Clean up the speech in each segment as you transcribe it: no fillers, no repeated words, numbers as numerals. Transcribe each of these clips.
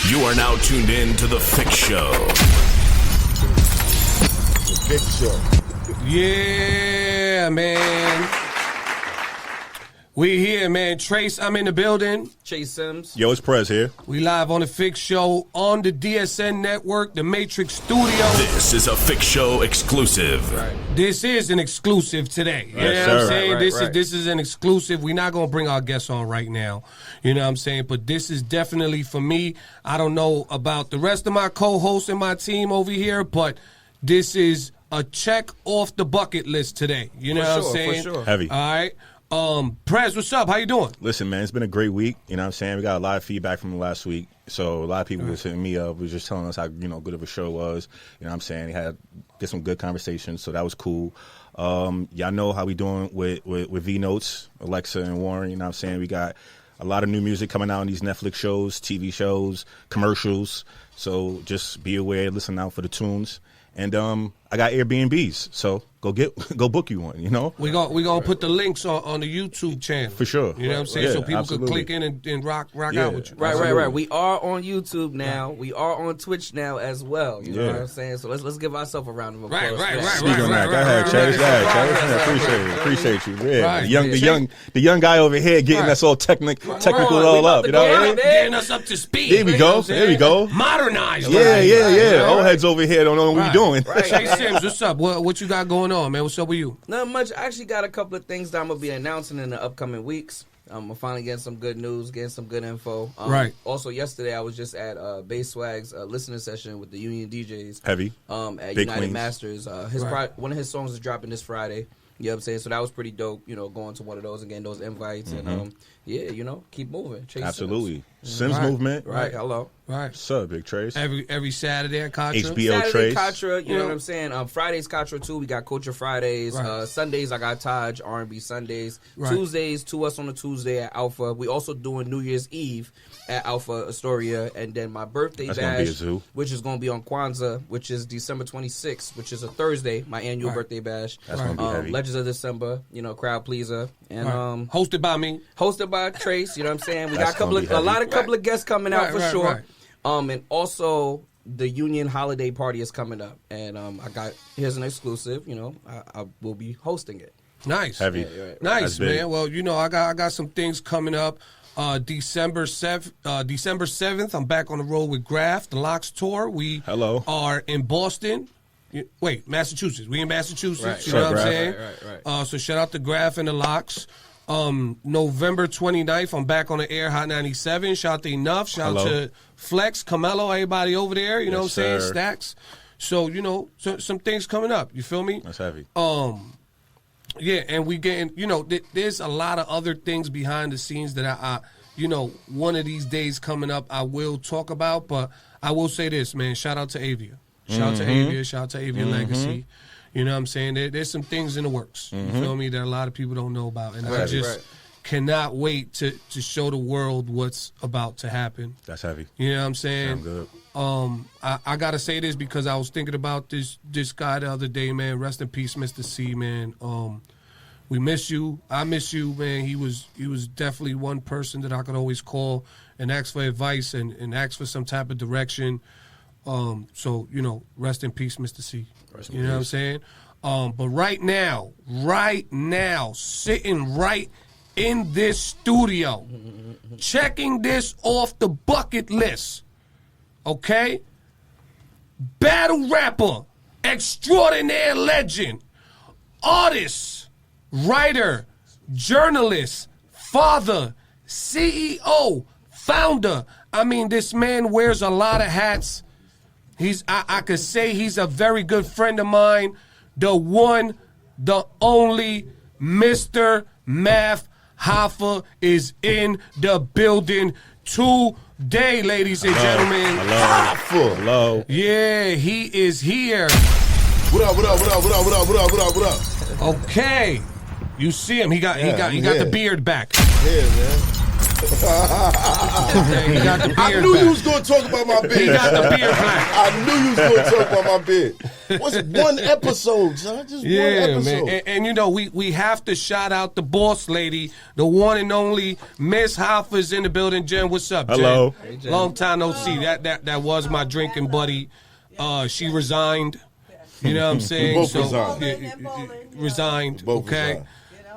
You are now tuned in to The Fix Show. The Fix Show. Yeah, man. We here, man. Trase, I'm in the building. Chase Sims. Yo, it's Prez here. We live on The Fix Show on the DSN network, DaMatrix studio. This is a Fix Show exclusive. Right. This is an exclusive today. You Yes, know what I'm sir. saying? Right. This is an exclusive. We're not going to bring our guests on right now. You know what I'm saying? But this is definitely for me. I don't know about the rest of my co-hosts and my team over here, but this is a check off the bucket list today. You know what I'm saying? For sure. Heavy. All right. Prez, what's up? How you doing? Listen, man, it's been a great week. You know what I'm saying? We got a lot of feedback from the last week. So a lot of people were hitting me up, was just telling us how, good of a show was. You know what I'm saying? They get some good conversations, so that was cool. Y'all know how we doing with V-Notes, Alexa and Warren. You know what I'm saying? We got a lot of new music coming out on these Netflix shows, TV shows, commercials. So just be aware, listen out for the tunes. And I got Airbnbs, so go book you one, We gonna put the links on the YouTube channel. For sure. You know what I'm saying? Yeah, so people absolutely. can click in and rock Yeah. out with you. Right. We are on YouTube now. We are on Twitch now as well. You know what I'm saying? So let's give ourselves a round of applause. Right. Speaking of that, go ahead, Chase. Go ahead, Appreciate you. Yeah. Right. The young guy over here getting us all technical all up. You know what I mean? Getting us up to speed. There we go. There we go. Modernized. Yeah. Old heads over here don't know what we doing. Chase Sims, what's up? What you got going on, man? What's up with you? Not much. I actually got a couple of things that I'm going to be announcing in the upcoming weeks. I'm finally getting some good news, getting some good info. Right. Also, yesterday I was just at Bass Swag's listening session with the Union DJs. Heavy. At Big United Queens. Masters. One of his songs is dropping this Friday. You know what I'm saying? So that was pretty dope, going to one of those and getting those invites. And, keep moving. Chase Absolutely. Sims. Sims movement. Right. Hello. Right. What's up, Big Trace? Every Saturday at Contra. HBO Saturday, Trace. Contra, you know what I'm saying? Fridays, Contra, too. We got Culture Fridays. Right. Sundays, I got Taj, R&B Sundays. Right. Tuesdays, To Us on a Tuesday at Alpha. We also doing New Year's Eve at Alpha Astoria. And then my birthday That's gonna be a bash, zoo. which is going to be on Kwanzaa, which is December 26th, which is a Thursday, my annual birthday bash. That's gonna be heavy. Legends of December, crowd pleaser. And hosted by me. hosted by Trace, you know what I'm saying? We That's got gonna be heavy. couple of guests coming out for sure. Right. And also the Union holiday party is coming up, and here's an exclusive. I will be hosting it. Nice. Heavy. Nice, That's big. man. Well, I got some things coming up. December 7th, I'm back on the road with Graf, the Locks tour. We are in Boston. Wait, Massachusetts. We in Massachusetts. Right. You know what I'm Graf. saying? Right. So shout out to Graf and the Locks. November 29th, I'm back on the air, Hot 97. Shout out to Enough. Shout out to Flex, Camelo, everybody over there. You know what I'm saying? sir. Stacks. So, some things coming up. You feel me? That's heavy. Yeah, and we getting, there's a lot of other things behind the scenes that I one of these days coming up I will talk about, but I will say this, man, shout out to Avia. Shout out to Avia, shout out to Avia Legacy. You know what I'm saying? There's some things in the works, you feel me, that a lot of people don't know about. And I just cannot wait to show the world what's about to happen. That's heavy. You know what I'm saying? Sound good. I gotta say this because I was thinking about this guy the other day, man. Rest in peace, Mr. C, man. We miss you. I miss you, man. He was definitely one person that I could always call and ask for advice and ask for some type of direction. So, rest in peace, Mr. C. You know what I'm saying? But right now, sitting right in this studio, checking this off the bucket list, okay? Battle rapper, extraordinaire legend, artist, writer, journalist, father, CEO, founder. I mean, this man wears a lot of hats. I could say he's a very good friend of mine. The one, the only Mr. Math Hoffa is in the building today, ladies and gentlemen. Hello. Yeah, he is here. What up? Okay. You see him. He got the beard back. Yeah, man. He got the beard I knew back. you was going to talk about my beard. He got the beard back. I knew you was going to talk about my beard. What's one episode, son? Just one episode. Man. And you know, we have to shout out the boss lady, the one and only Miss Hoffa's in the building. Jen, what's up, Jen? Hello. Hey, Jen. Long time no see. That was my drinking buddy. She resigned. You know what I'm saying? Both resigned. Resigned. Both Okay.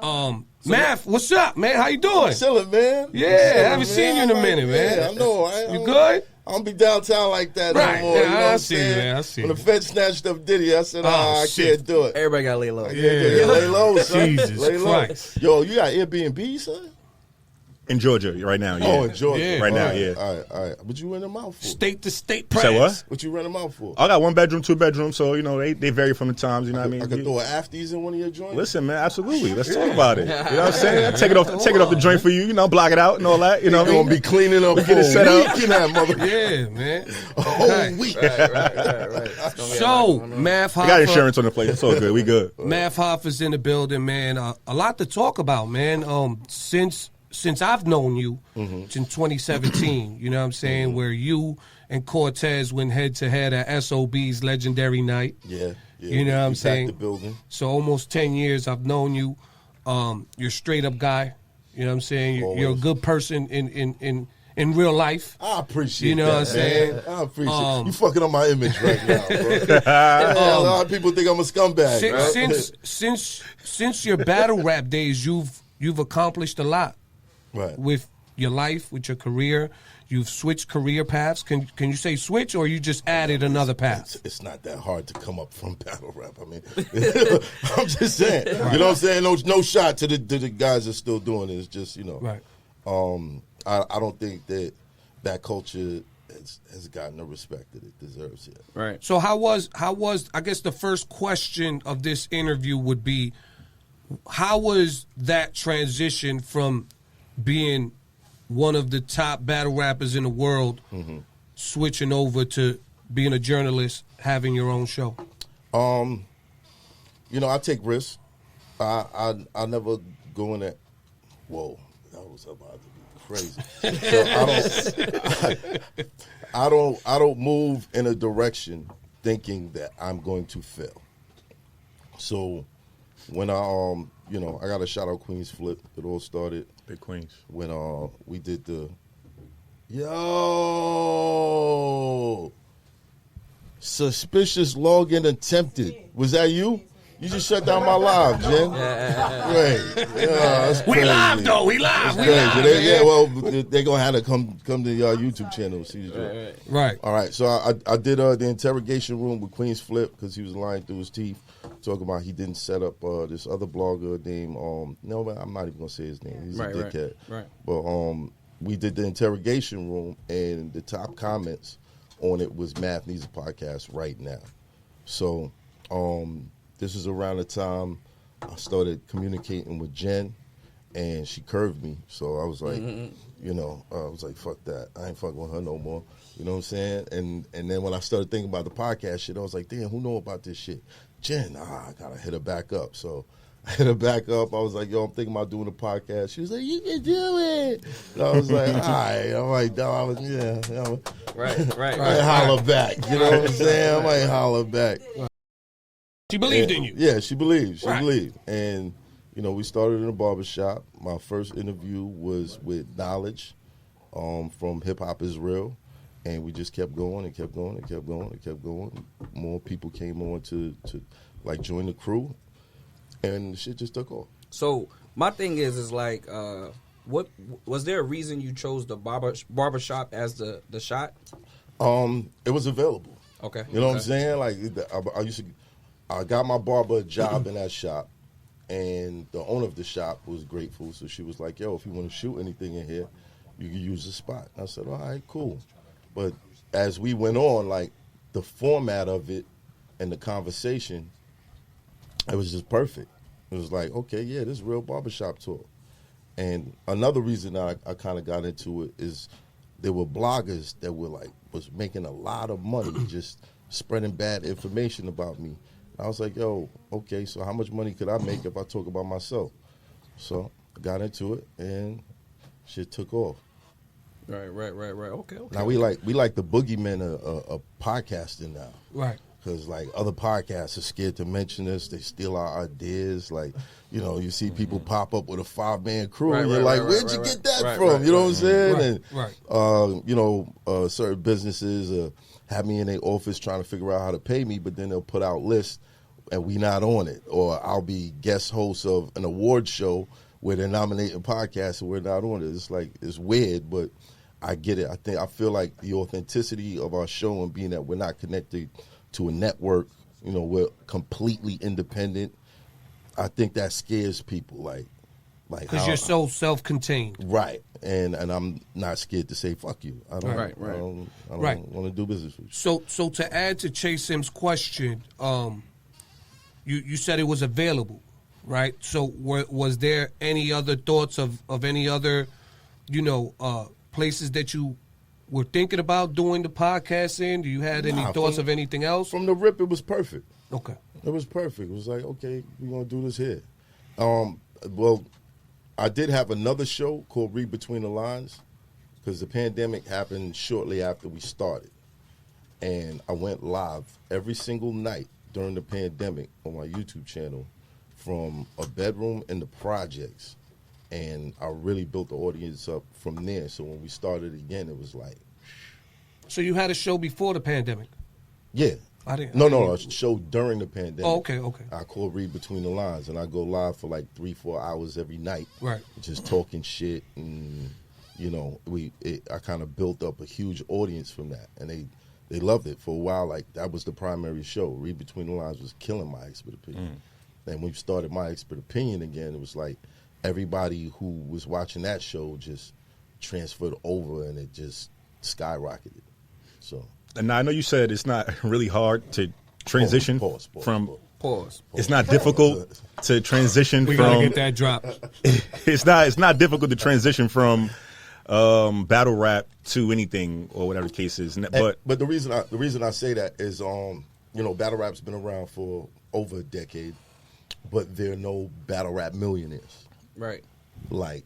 resigned. Math, what's up, man? How you doing? Chilling, man. Yeah, Chilling, I haven't seen you in a minute, man. Yeah, I know. You good? I don't be downtown like that Right. no more. Yeah, you know I what I'm see you, saying? man. I see When you. the Fed snatched up Diddy, I said, I shit. can't do it. Everybody got to lay low. Yeah, lay low, son. Jesus lay low. Christ. Yo, you got Airbnb, son? In Georgia right now, yeah. Oh, in Georgia. Yeah. Right now, All right, yeah. All right. What you rent them out for? State to state Say Prez. what? What you rent them out for? I got 1 bedroom, 2 bedroom, so you know they vary from the times. You know what I mean? I could throw an afties in one of your joints? Listen, man, absolutely. Let's talk about it. You know what I'm saying? Take it off the joint for you. You know, block it out and all that. You know what I You're mean? going to be cleaning up We for get it set a up. week in that mother. Yeah, man. A whole week. Right. It's gonna be So, a lot going on. Math I got Hoffa. insurance on the place. It's all good. We good. Math Hoffa's in the building, man. A lot to talk about, man. Since I've known you, since 2017, you know what I'm saying, where you and Cortez went head to head at SOB's legendary night. Yeah. You know what I'm We back saying? the building. So almost 10 years I've known you. You're a straight up guy. You know what I'm saying? You're a Always. good person in real life. I appreciate You know that, what I'm saying? man. I appreciate it. You fucking on my image right now, bro. A lot of people think I'm a scumbag, right? Since your battle rap days, you've accomplished a lot. Right. With your life, with your career. You've switched career paths. Can you say switch, or you just added another path? It's not that hard to come up from battle rap. I mean, I'm just saying. You know what I'm saying? No shot to the guys that's still doing it. It's just, you know. Right. I don't think that culture has gotten the respect that it deserves yet. Right. So how was I guess the first question of this interview would be, how was that transition from being one of the top battle rappers in the world, switching over to being a journalist, having your own show? You know, I take risks. I never go in that. Whoa, that was about to be crazy. So I don't move in a direction thinking that I'm going to fail. So when I I got to shout out Queen's Flip. It all started Big Queens. when we did the suspicious login attempted. Was that you? You just shut down my live, Jen. Right. Yeah, that's We crazy. live though. We live. We Crazy. live. Yeah, well, they're gonna have to come to your YouTube channel. See the joint. Right. All right, so I did the interrogation room with Queen's Flip because he was lying through his teeth, talking about he didn't set up this other blogger named no, I'm not even gonna say his name. He's a dickhead. Right. But we did the interrogation room, and the top comments on it was Math Needs a Podcast right now. So this is around the time I started communicating with Jen, and she curved me. So I was like, you know, I was like, fuck that. I ain't fucking with her no more. You know what I'm saying? And then when I started thinking about the podcast shit, I was like, damn, who know about this shit? Jen, I gotta hit her back up. So I hit her back up. I was like, yo, I'm thinking about doing a podcast. She was like, you can do it. And I was like, all right. I'm like, no, I was, yeah. Right. I might holler back. You know what I'm saying? I might holler back. She believed in you. Yeah, she believed. She Right. believed. And, you know, we started in a barbershop. My first interview was with Knowledge from Hip Hop Is Real. And we just kept going and kept going and kept going and kept going. More people came on to like join the crew. And the shit just took off. So my thing is like, what was there a reason you chose the barbershop as the shot? It was available. Okay. You know what I'm saying? Like I got my barber a job in that shop, and the owner of the shop was grateful. So she was like, "Yo, if you want to shoot anything in here, you can use the spot." I said, "All right, cool." But as we went on, like the format of it and the conversation, it was just perfect. It was like, okay, yeah, this is real barbershop talk. And another reason I kind of got into it is there were bloggers that was making a lot of money just spreading bad information about me. I was like, yo, okay, so how much money could I make if I talk about myself? So I got into it, and shit took off. Right. Okay. Now we like the boogeymen of podcasting now. Right. Because, like, other podcasts are scared to mention us. They steal our ideas. Like, you know, you see people pop up with a 5-man crew, and you're like, where'd you get that from? You know what I'm saying? And, you know, certain businesses have me in their office trying to figure out how to pay me, but then they'll put out lists, and we not on it. Or I'll be guest host of an award show where they're nominating podcasts, and we're not on it. It's like, it's weird, but I get it. I feel like the authenticity of our show and being that we're not connected to a network, you know, we're completely independent. I think that scares people, like because you're so self-contained, right? And I'm not scared to say fuck you. I don't, I don't want to do business with you. So to add to Chase Sim's question, you said it was available, right? So was there any other thoughts of any other, you know, places that you were thinking about doing the podcast in? Do you had any thoughts of anything else? From the rip, it was perfect. Okay. It was perfect. It was like, okay, we're going to do this here. Well, I did have another show called Read Between the Lines because the pandemic happened shortly after we started. And I went live every single night during the pandemic on my YouTube channel from a bedroom in the projects. And I really built the audience up from there. So when we started again, it was like. So you had a show before the pandemic? Yeah. No, a show during the pandemic. Oh, okay. I call Read Between the Lines, and I go live for like 3-4 hours every night. Right. Just talking shit, and, you know, I kind of built up a huge audience from that. And they loved it for a while. Like, that was the primary show. Read Between the Lines was killing My Expert Opinion. And when we started My Expert Opinion again, it was like, everybody who was watching that show just transferred over, and it just skyrocketed. So, and now I know you said it's not really hard to transition from. Pause. It's not difficult to transition we from. We gotta get that drop. It's not difficult to transition from battle rap to anything or whatever the case is. But the reason I say that is, you know, battle rap's been around for over a decade, but there are no battle rap millionaires. Right. Like,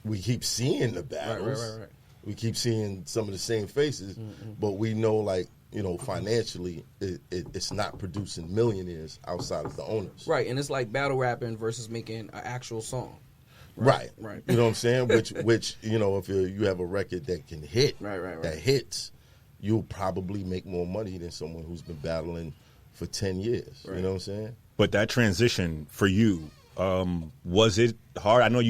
we keep seeing the battles. Right. We keep seeing some of the same faces, but we know, like, you know, financially, it's not producing millionaires outside of the owners. Right, and it's like battle rapping versus making an actual song. Right. Right. You know what I'm saying? Which you know, if you have a record that can hit, that hits, you'll probably make more money than someone who's been battling for 10 years. Right. You know what I'm saying? But that transition for you, was it hard? I know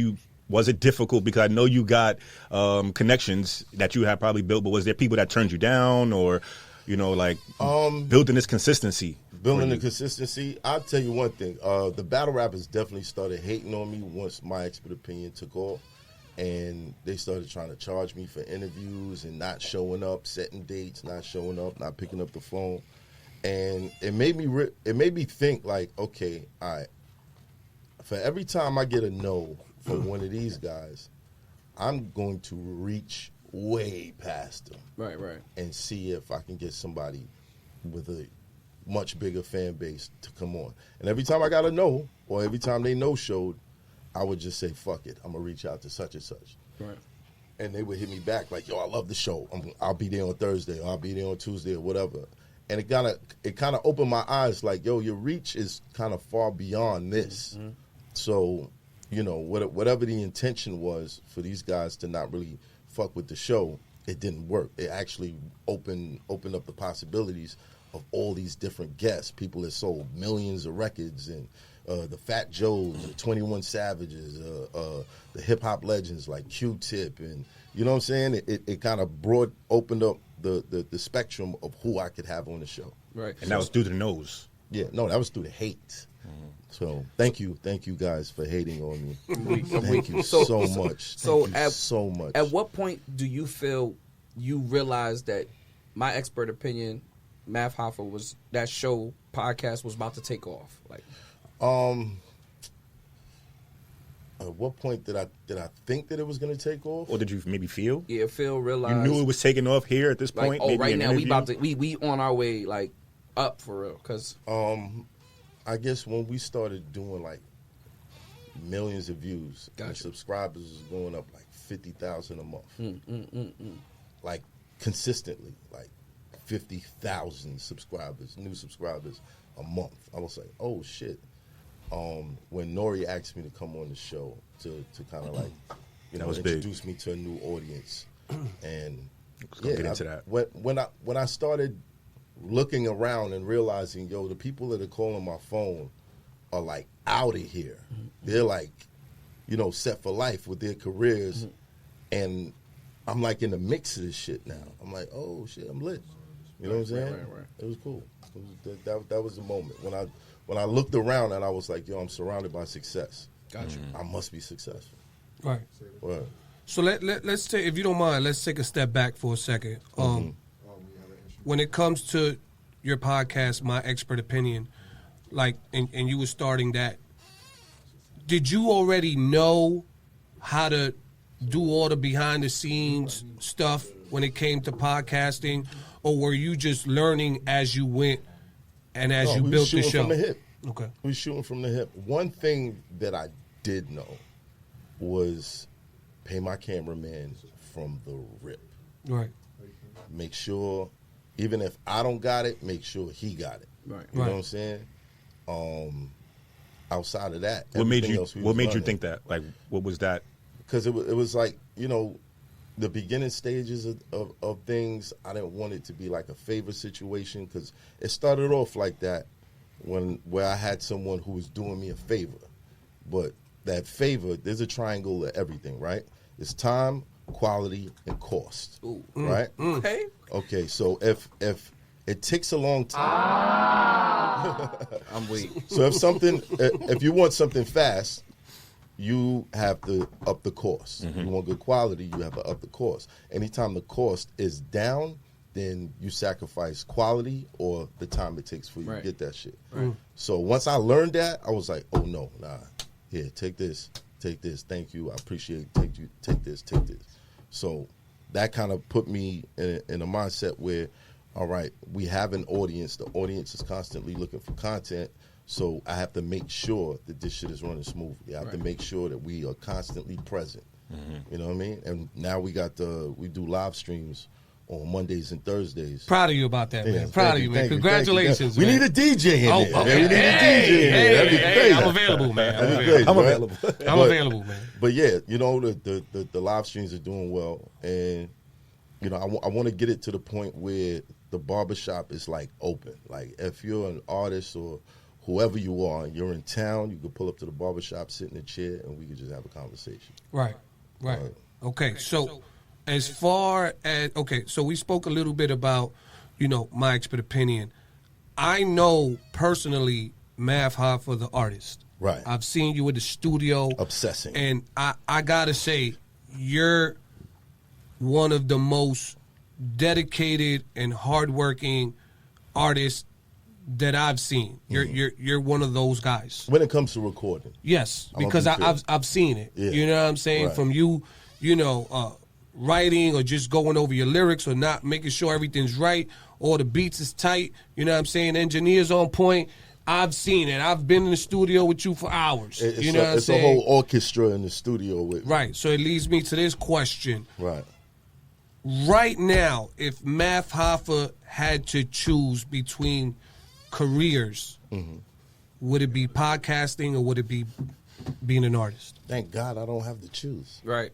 was it difficult because I know you got connections that you had probably built, but was there people that turned you down or, you know, like building this consistency? Building the consistency, I'll tell you one thing. The battle rappers definitely started hating on me once My Expert Opinion took off, and they started trying to charge me for interviews and not showing up, setting dates, not showing up, not picking up the phone. And it made me think, like, okay, all right, for every time I get a no from one of these guys, I'm going to reach way past them. Right. And see if I can get somebody with a much bigger fan base to come on. And every time I got a no, or every time they no-showed, I would just say, fuck it, I'm going to reach out to such and such. Right. And they would hit me back like, yo, I love the show. I'll be there on Thursday, or I'll be there on Tuesday, or whatever. And it kind of opened my eyes like, yo, your reach is kind of far beyond this. Mm-hmm. So, you know, whatever the intention was for these guys to not really fuck with the show, it didn't work. It actually opened up the possibilities of all these different guests, people that sold millions of records, and the Fat Joes, the 21 Savages, the hip-hop legends like Q-Tip, and you know what I'm saying? It kind of opened up the spectrum of who I could have on the show. Right. And that was through the nose. Yeah, no, that was through the hate. So thank you guys for hating on me. Thank you so much. So much. At what point do you feel you realized that My Expert Opinion, Math Hoffa, was that show podcast was about to take off? Like, at what point did I think that it was going to take off? Or did you maybe feel? Yeah, realized. You knew it was taking off here at this point. Like, maybe right now interview? we on our way, like, up for real. Cause I guess when we started doing like millions of views, and subscribers was going up like 50,000 a month. Like consistently, like 50,000 subscribers, new subscribers a month. I was like, oh shit. When Nori asked me to come on the show to kind of like, you know, introduce me to a new audience, and get into that. When I started looking around and realizing, yo, the people that are calling my phone are like out of here. They're like, you know, set for life with their careers, and I'm like in the mix of this shit now. I'm like, oh shit, I'm lit. You know what I'm saying? Right. It was cool. That was the moment when I looked around and I was like, yo, I'm surrounded by success. Gotcha. I must be successful. Right. Right. So let's take, if you don't mind, let's take a step back for a second. When it comes to your podcast, My Expert Opinion, like, and you were starting that, did you already know how to do all the behind the scenes stuff when it came to podcasting, or were you just learning as you went and as you built the show? From the hip. Okay. We shooting from the hip. One thing that I did know was pay my cameraman from the rip. Right. Make sure, even if I don't got it, make sure he got it. Right. You know what I'm saying? Outside of that, What made everything you else we What was made you learning. think that? Like, what was that? Because it was like, you know, the beginning stages of things, I didn't want it to be like a favor situation, because it started off like that where I had someone who was doing me a favor. But that favor, there's a triangle of everything, right? It's time, quality, and cost, right? Okay. Okay, so if it takes a long time. I'm waiting. So if you want something fast, you have to up the cost. If you want good quality, you have to up the cost. Anytime the cost is down, then you sacrifice quality or the time it takes for you to get that shit. Right. So once I learned that, I was like, oh no, nah. Here, take this, thank you, I appreciate it, take this. So that kind of put me in a mindset where, all right, we have an audience. The audience is constantly looking for content. So I have to make sure that this shit is running smoothly. I have to make sure that we are constantly present. You know what I mean? And now we do live streams on Mondays and Thursdays. Proud of you about that, man. Proud of you, man. Thank you. Congratulations, We man. need a DJ in there. Okay. Man. We need a DJ in there. That'd be crazy. I'm available, man. I'm available. I'm available, man. But yeah, you know, the live streams are doing well. And, you know, I want to get it to the point where the barbershop is like open. Like if you're an artist or whoever you are, and you're in town, you could pull up to the barbershop, sit in a chair, and we could just have a conversation. Right. Okay, so as far as, so we spoke a little bit about, you know, My Expert Opinion. I know personally Math Hoffa, the artist. Right. I've seen you in the studio. Obsessing. And I got to say, you're one of the most dedicated and hardworking artists that I've seen. You're one of those guys. When it comes to recording. Yes, because I've seen it. Yeah. You know what I'm saying? Right. From you know, writing or just going over your lyrics or not making sure everything's right or the beats is tight. You know what I'm saying? Engineers on point. I've seen it. I've been in the studio with you for hours. You know what I'm saying? It's a whole orchestra in the studio with me. Right. So it leads me to this question. Right. Right now, if Math Hoffa had to choose between careers, would it be podcasting or would it be being an artist? Thank God I don't have to choose. Right.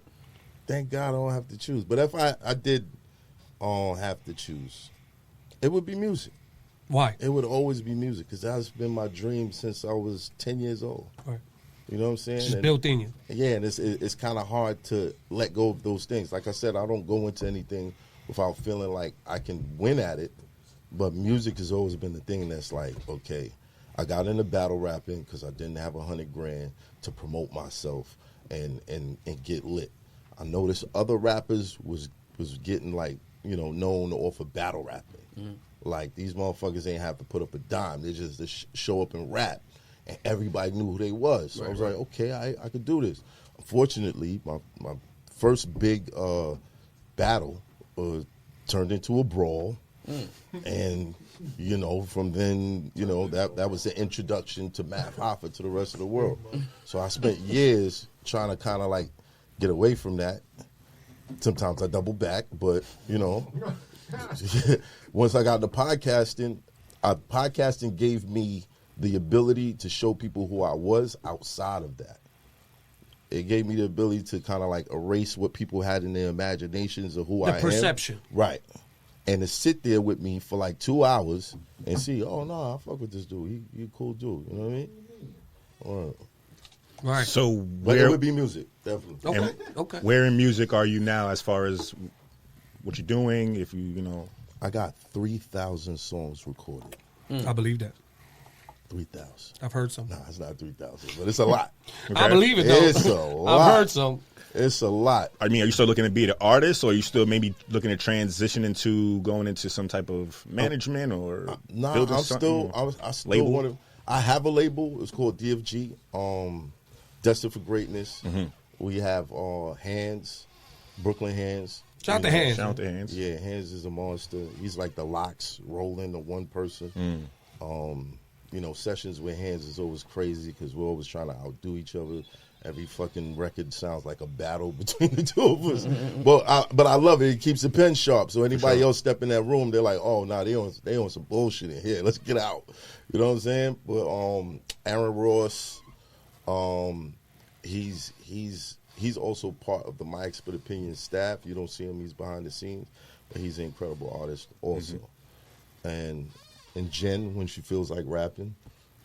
Thank God I don't have to choose. But if I did have to choose, it would be music. Why? It would always be music because that's been my dream since I was 10 years old. Right. You know what I'm saying? Just built in you. Yeah, and it's kind of hard to let go of those things. Like I said, I don't go into anything without feeling like I can win at it. But music has always been the thing that's like, okay, I got into battle rapping because I didn't have $100,000 to promote myself and get lit. I noticed other rappers was getting like, you know, known off of battle rapping. Like these motherfuckers ain't have to put up a dime. They just show up and rap, and everybody knew who they was. So I was like, okay, I could do this. Unfortunately, my first big battle turned into a brawl. And, you know, from then, you know, that was the introduction to Math Hoffa to the rest of the world. So I spent years trying to kind of like get away from that. Sometimes I double back, but once I got into podcasting, podcasting gave me the ability to show people who I was outside of that. It gave me the ability to kind of like erase what people had in their imaginations of who I am. The perception. Right. And to sit there with me for like 2 hours and see, oh, no, I fuck with this dude. He a cool dude. You know what I mean? All right. Right. So But it would be music, definitely. Okay. Okay. where in music are you now as far as what you're doing? If you know, I got 3,000 songs recorded. I believe that. 3,000. I've heard some. Nah, it's not 3,000, but it's a lot. I believe it though. It's a lot. I've heard some. It's a lot. I mean, are you still looking to be an artist, or are you still maybe looking to transition into going into some type of management or Nah, building I'm something? still. I still label? want to. I have a label. It's called DFG. Destined for Greatness. Mm-hmm. We have Hands, Brooklyn Hands. Shout out to Hands. Shout out to Hands. Yeah, Hands is a monster. He's like the locks rolling the one person. Sessions with Hands is always crazy because we're always trying to outdo each other. Every fucking record sounds like a battle between the two of us. But I love it. It keeps the pen sharp. So anybody else step in that room, they're like, oh, nah, they on some bullshit in here. Let's get out. You know what I'm saying? But Aaron Ross, he's also part of the My Expert Opinion staff. You don't see him. He's behind the scenes. But he's an incredible artist also. And Jen, when she feels like rapping,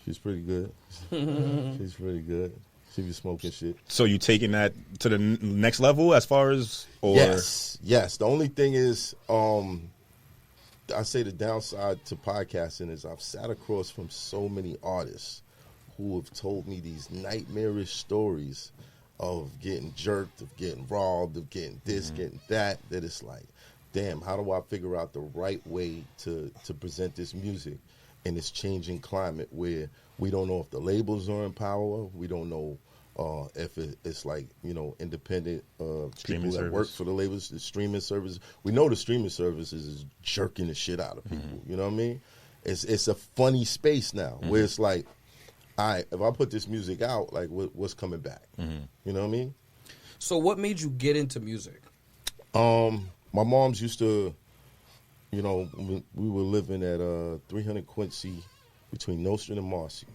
she's pretty good. She's pretty good. She be smoking shit. So you taking that to the next level as far as, or Yes. The only thing is, I say the downside to podcasting is I've sat across from so many artists who have told me these nightmarish stories of getting jerked, of getting robbed, of getting this, getting that it's like, damn, how do I figure out the right way to present this music in this changing climate where we don't know if the labels are in power, we don't know if it's like, independent people that work for the labels, the streaming service. We know the streaming services is jerking the shit out of people. You know what I mean? It's a funny space now where it's like, all right, if I put this music out, like what's coming back? You know what I mean? So what made you get into music? My mom's used to, we were living at 300 Quincy between Nostrand and Marcy.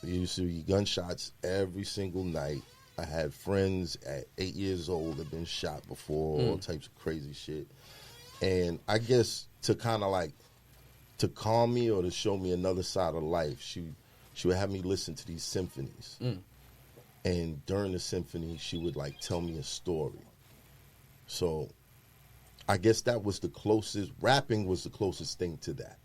There used to be gunshots every single night. I had friends at 8 years old that had been shot before, all types of crazy shit. And I guess to kind of like, to calm me or to show me another side of life, she would have me listen to these symphonies. And during the symphony, she would like tell me a story. So I guess that was the closest, rapping was the closest thing to that.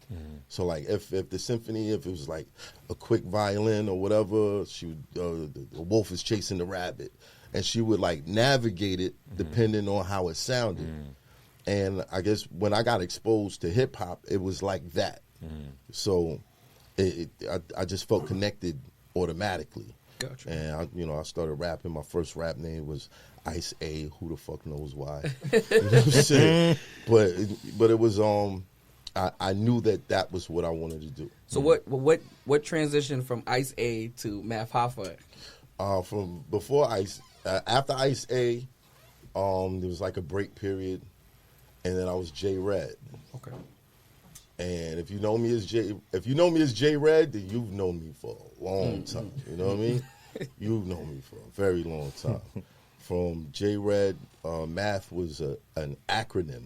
So like if the symphony, if it was like a quick violin or whatever, she would, the wolf is chasing the rabbit. And she would like navigate it depending on how it sounded. And I guess when I got exposed to hip hop, it was like that. So I just felt connected automatically. Gotcha. And I started rapping. My first rap name was Ice A. Who the fuck knows why? You know what I'm saying? But it was I knew that was what I wanted to do. So what transitioned from Ice A to Math Hoffa? From before Ice, after Ice A, there was like a break period, and then I was J Red. Okay. And if you know me as J Red, then you've known me for a long time. You know what I mean? You've known me for a very long time. From J Red, Math was an acronym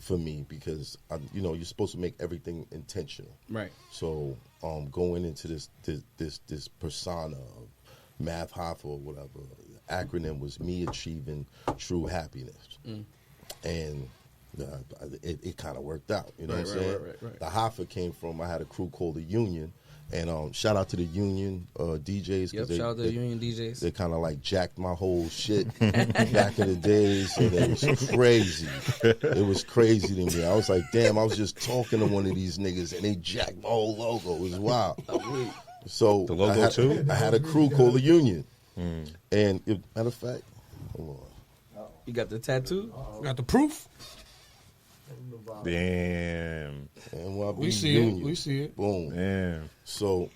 for me because you're supposed to make everything intentional. Right. So going into this persona of Math Hoffa or whatever, the acronym was me achieving true happiness. And it kind of worked out, you know what I'm saying? Right. The Hoffa came from, I had a crew called the Union, and shout out to the Union DJs. Yep, shout out to the Union DJs. They kind of like jacked my whole shit back in the days, and it was crazy. It was crazy to me. I was like, damn, I was just talking to one of these niggas, and they jacked my whole logo. It was wild. So the logo too? I had a crew called the Union. And matter of fact, hold on. You got the tattoo? Got the proof? Damn. NYB We see Union. it. We see it. Boom. Damn. So,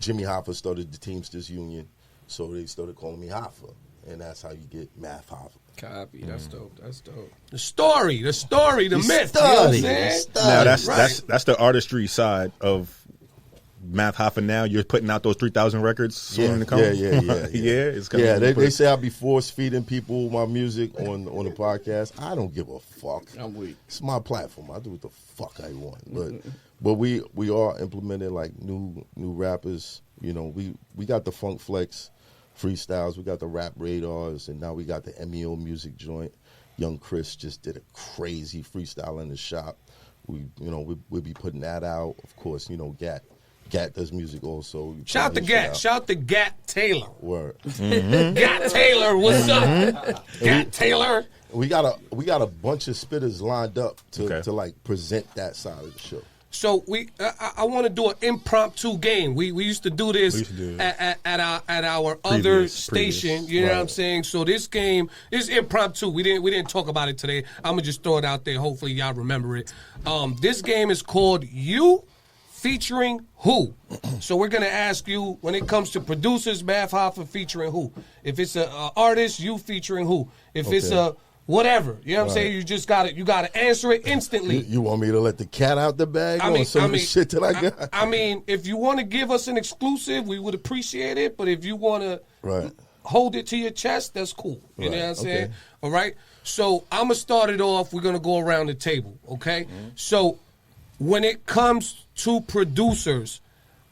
Jimmy Hoffa started the Teamsters Union, so they started calling me Hoffa. and that's how you get Math Hoffa. Copy. That's dope. That's dope. The story, the myth. You know what I'm saying? Now that's the artistry side of Math Hoffa. Now you're putting out those 3,000 records soon to come. Yeah. It's coming. They say I be force feeding people my music on the podcast. I don't give a fuck. I'm weak. It's my platform. I do what the fuck I want. But we are implementing like new rappers. You know, we got the Funk Flex freestyles, we got the Rap Radars, and now we got the MEO music joint. Young Chris just did a crazy freestyle in the shop. We'll be putting that out. Of course, you know, Gat does music also. Shout to Gat. Shout to Gat Taylor. Word. Gat Taylor, what's up? Gat Taylor. We got a bunch of spitters lined up to like present that side of the show. So I want to do an impromptu game. We used to do this at our other station. You know what I'm saying? So this game is impromptu. We didn't talk about it today. I'm gonna just throw it out there. Hopefully y'all remember it. This game is called You Featuring Who. So we're gonna ask you, when it comes to producers, Math Hoffa featuring who. If it's an artist, you featuring who. If it's a whatever, you know what I'm saying? You just gotta answer it instantly. You want me to let the cat out the bag on some of the shit that I got? I mean, if you want to give us an exclusive, we would appreciate it. But if you want to hold it to your chest, that's cool. You know what I'm saying? Okay. All right. So I'm gonna start it off. We're gonna go around the table. Okay. Mm-hmm. So when it comes to producers,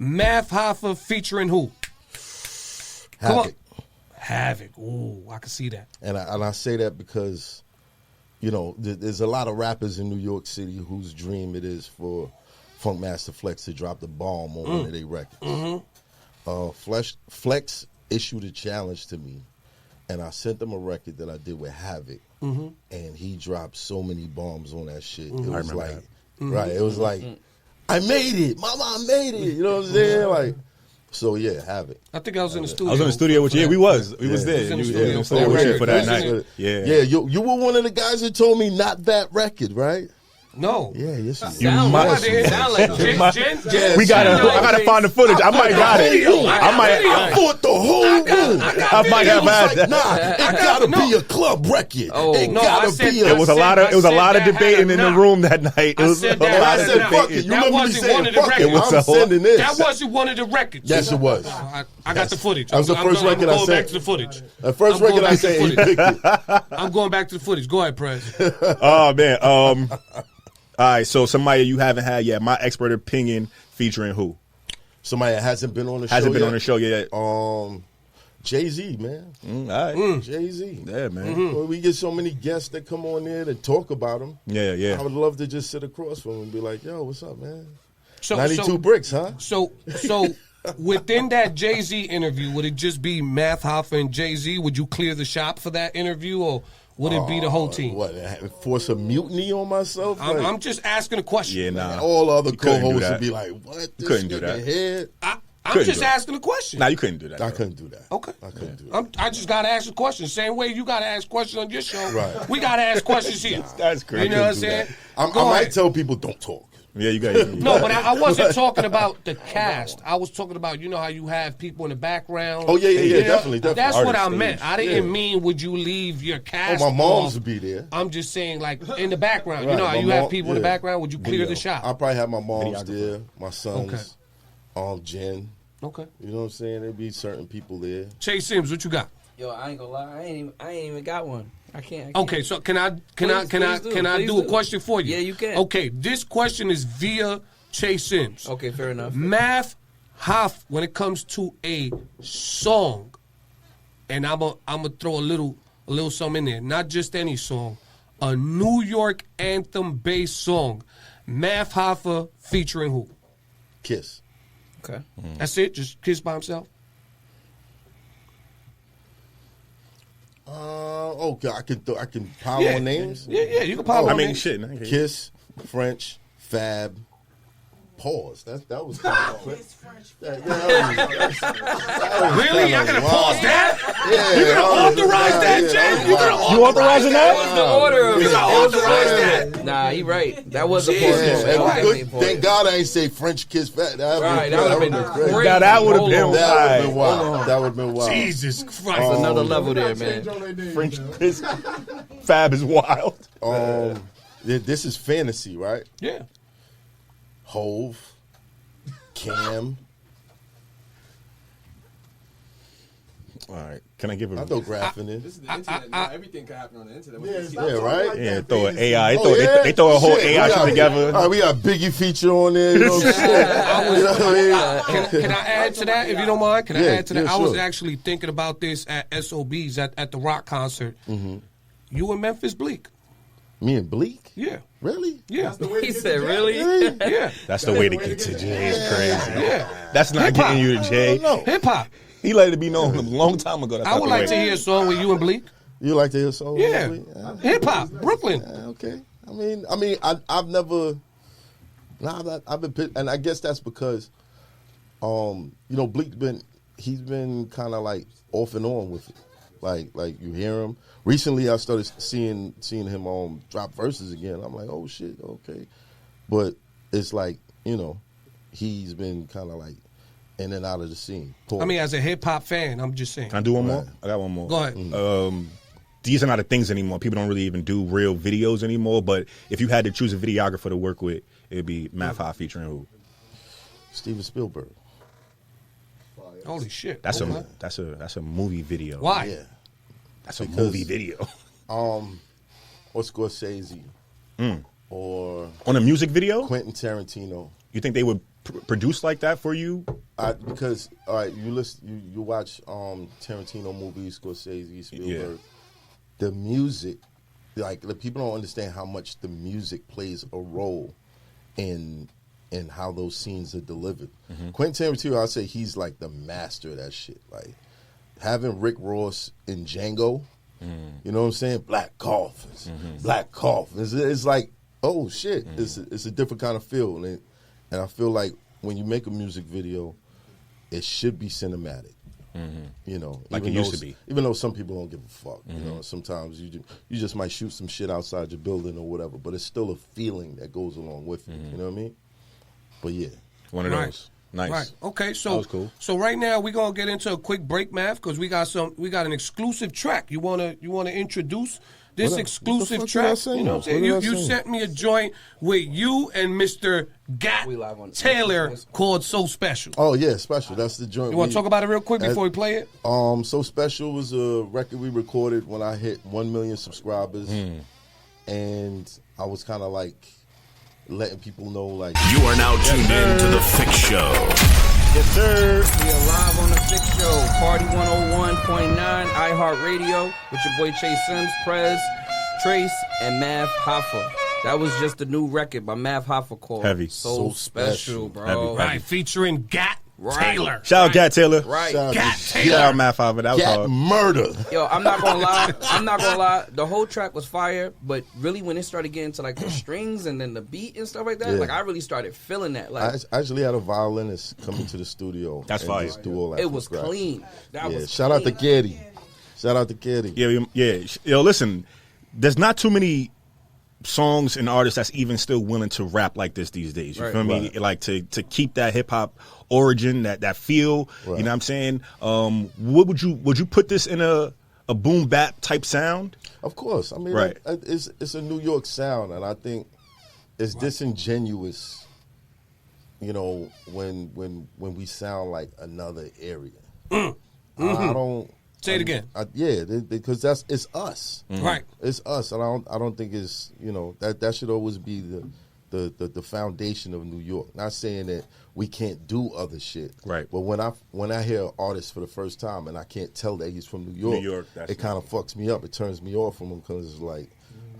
Math Hoffa featuring who? Come on. Havoc. Ooh, I can see that. And I say that because, you know, there's a lot of rappers in New York City whose dream it is for Funkmaster Flex to drop the bomb on one of their records. Mm-hmm. Flex issued a challenge to me, and I sent them a record that I did with Havoc, and he dropped so many bombs on that shit. It was like, it was like, I made it. Mama, I made it. You know what I'm saying? Like, so yeah, Havoc. I think I was in the studio. I was in the studio with you. Yeah, we was there. We was in the studio with you for that night. Yeah. You were one of the guys that told me not that record, right? No. Yeah, yes. You might. Sound like Jen. I gotta find the footage. I might got it. I fought the whole room. I might have had that. Nah, it gotta be a club record. It gotta be. It was a lot of debating in the room that night. It was a lot of debating. That wasn't one of the records. I'm sending this. That wasn't one of the records. Yes, it was. I got the footage. That was the first record I said. I'm going back to the footage. The first record I said, he picked it. I'm going back to the footage. Go ahead, Prez. Oh man. All right, so somebody you haven't had yet. My expert opinion featuring who? Somebody that hasn't been on the show. Hasn't been on the show yet. Jay-Z, man. All right. Jay-Z. Yeah, man. Well, we get so many guests that come on there to talk about him. Yeah. I would love to just sit across from him and be like, yo, what's up, man? So, 92 bricks, huh? So within that Jay-Z interview, would it just be Math Hoffa and Jay-Z? Would you clear the shop for that interview, or would it be the whole team? What, force a mutiny on myself? I'm just asking a question. Yeah, nah. All other co-hosts would be like, what? This couldn't do that. Head? I'm just asking a question. Nah, you couldn't do that. I couldn't do that. Okay. I couldn't do that. I just got to ask a question. Same way you got to ask questions on your show. Right. We got to ask questions here. That's crazy. You know what I'm saying? I might tell people don't talk. Yeah, you got it. No, but I wasn't talking about the cast. I was talking about, you know how you have people in the background. Oh, yeah, definitely. That's what I meant. I didn't mean would you leave your cast. Oh, my mom's would be there. I'm just saying, like, in the background. Right. You know how you have people in the background? Would you clear the shop? I'll probably have my mom's there, my sons, Jen. Okay. You know what I'm saying? There'd be certain people there. Chase Sims, what you got? Yo, I ain't gonna lie. I ain't even got one. I can't. Okay, so can I do a question for you? Yeah, you can. Okay, this question is via Chase Sims. Okay, fair enough. Math Hoffa, when it comes to a song, and I'm a throw a little something in there, not just any song, a New York anthem based song. Math Hoffa featuring who? Kiss. Okay. That's it? Just Kiss by himself? Okay, I can pile on names. Yeah, you can pile on names. Shit. Kiss, French, Fab, Pause. That was kind of quick. Really? I gotta pause that? Yeah, You gonna authorize that, Jay? You gonna You authorizing that? That was the order of You it. gonna authorize that? Nah, he right. That was a pause. Jesus That was Christ. definitely a pause. Thank God I ain't say French kiss fat. Right, that would have been crazy. crazy. Now that would have been Hold on. That would have been wild. wild. That would have been wild. Jesus Christ. That's another level there, man. French kiss. Fab is wild. This is fantasy, right? Yeah. Hove, Cam. All right. Can I give I a... throw Graph in there. This is the internet now. Everything can happen on the internet. Yeah, right? Yeah, throw an AI. Oh, yeah? They throw a whole Shit, AI we shit got- together. All right, we got Biggie feature on there. You know what I'm saying? You know what I mean? Can I add to that, if you don't mind? Can I Yeah, add to that? yeah, I was sure. actually thinking about this at SOB's at the rock concert. Mm-hmm. You and Memphis Bleak. Me and Bleak? Yeah. Really? Yeah. He said, really? Yeah. That's the way to get to Jay. It's crazy. Yeah. That's not Hip-hop. getting you to Jay. Hip hop. He let it be known a long time ago. That's I not would the like way. to hear a song with you and Bleak. You like to hear songs? Yeah. Bleak? Hip hop. Brooklyn. Okay. I've never. Nah, I've been, and I guess that's because, Bleak's he's been kind of like off and on with it. Like you hear him. Recently, I started seeing him drop verses again. I'm like, oh shit, okay. But it's like he's been kind of like in and out of the scene. Pause. I mean, as a hip hop fan, I'm just saying. Can I do one more? I got one more. Go ahead. These are not the things anymore. People don't really even do real videos anymore. But if you had to choose a videographer to work with, it'd be Math High featuring who? Steven Spielberg. Holy shit. That's Okay. a movie video. Why? Yeah. That's a Because- movie video. Or Scorsese. Or On a music video, Quentin Tarantino. you think they would produce like that for you? Because all right, you watch Tarantino movies, Scorsese, Spielberg. The music, like the people don't understand how much the music plays a role in how those scenes are delivered. Quentin Tarantino, I'd say he's like the master of that shit. Like having Rick Ross in Django, you know what I'm saying? Black coffins, black coffins. It's like, oh shit, it's a different kind of feel, and I feel like when you make a music video, it should be cinematic. Like it used to be. Even though some people don't give a fuck. Sometimes you just might shoot some shit outside your building or whatever, but it's still a feeling that goes along with it. You know what I mean? But yeah. One of Right. those. Nice. Right. Okay. So That was cool. So right now we're gonna get into a quick break, Math, because we got an exclusive track. You wanna introduce this What the exclusive fuck did I track? sing? You know what I'm saying? What did I You sing? sent me a joint with you and Mr. Gat We live on- Taylor called So Special. Oh yeah, special. That's the joint. You want to talk about it real quick before we play it? So Special was a record we recorded when I hit 1 million subscribers, and I was kind of like letting people know, like, You are now tuned in to The Fix Show. Yes, sir. We are live on the Fix Show, Party 101.9, Iheart Radio, with your boy Chase Sims, Prez, Trase, and Math Hoffa. That was just a new record by Math Hoffa called Heavy. So So Special, Special. bro. Heavy. Right, featuring Gat Taylor. Shout out Gat Taylor. Right. shout out Gat to Taylor. Shout out Math High, but that was Cat hard. Murder. Yo, I'm not gonna lie. The whole track was fire, but really when it started getting to like the strings and then the beat and stuff like that, Yeah. like I really started feeling that. Like I actually had a violinist come into the studio. That's and fire. just do all that it from was scratch. clean. That Yeah, was shout out to clean. Getty. Shout out to Getty. Yeah. Yo, listen, there's not too many songs and artists that's even still willing to rap like this these days. You Right. feel me? Right. Like to keep that hip hop origin, that feel. Right. You know what I'm saying? What would you put this in a boom bap type sound? Of course. I mean, Right. it's a New York sound, and I think it's disingenuous, when we sound like another area. I don't. Say it again. Because it's us. Right. It's us, and I don't think it's that should always be the foundation of New York. Not saying that we can't do other shit, Right. But when I hear an artist for the first time and I can't tell that he's from New York, that's it kind of fucks me up. It turns me off from him because it's like,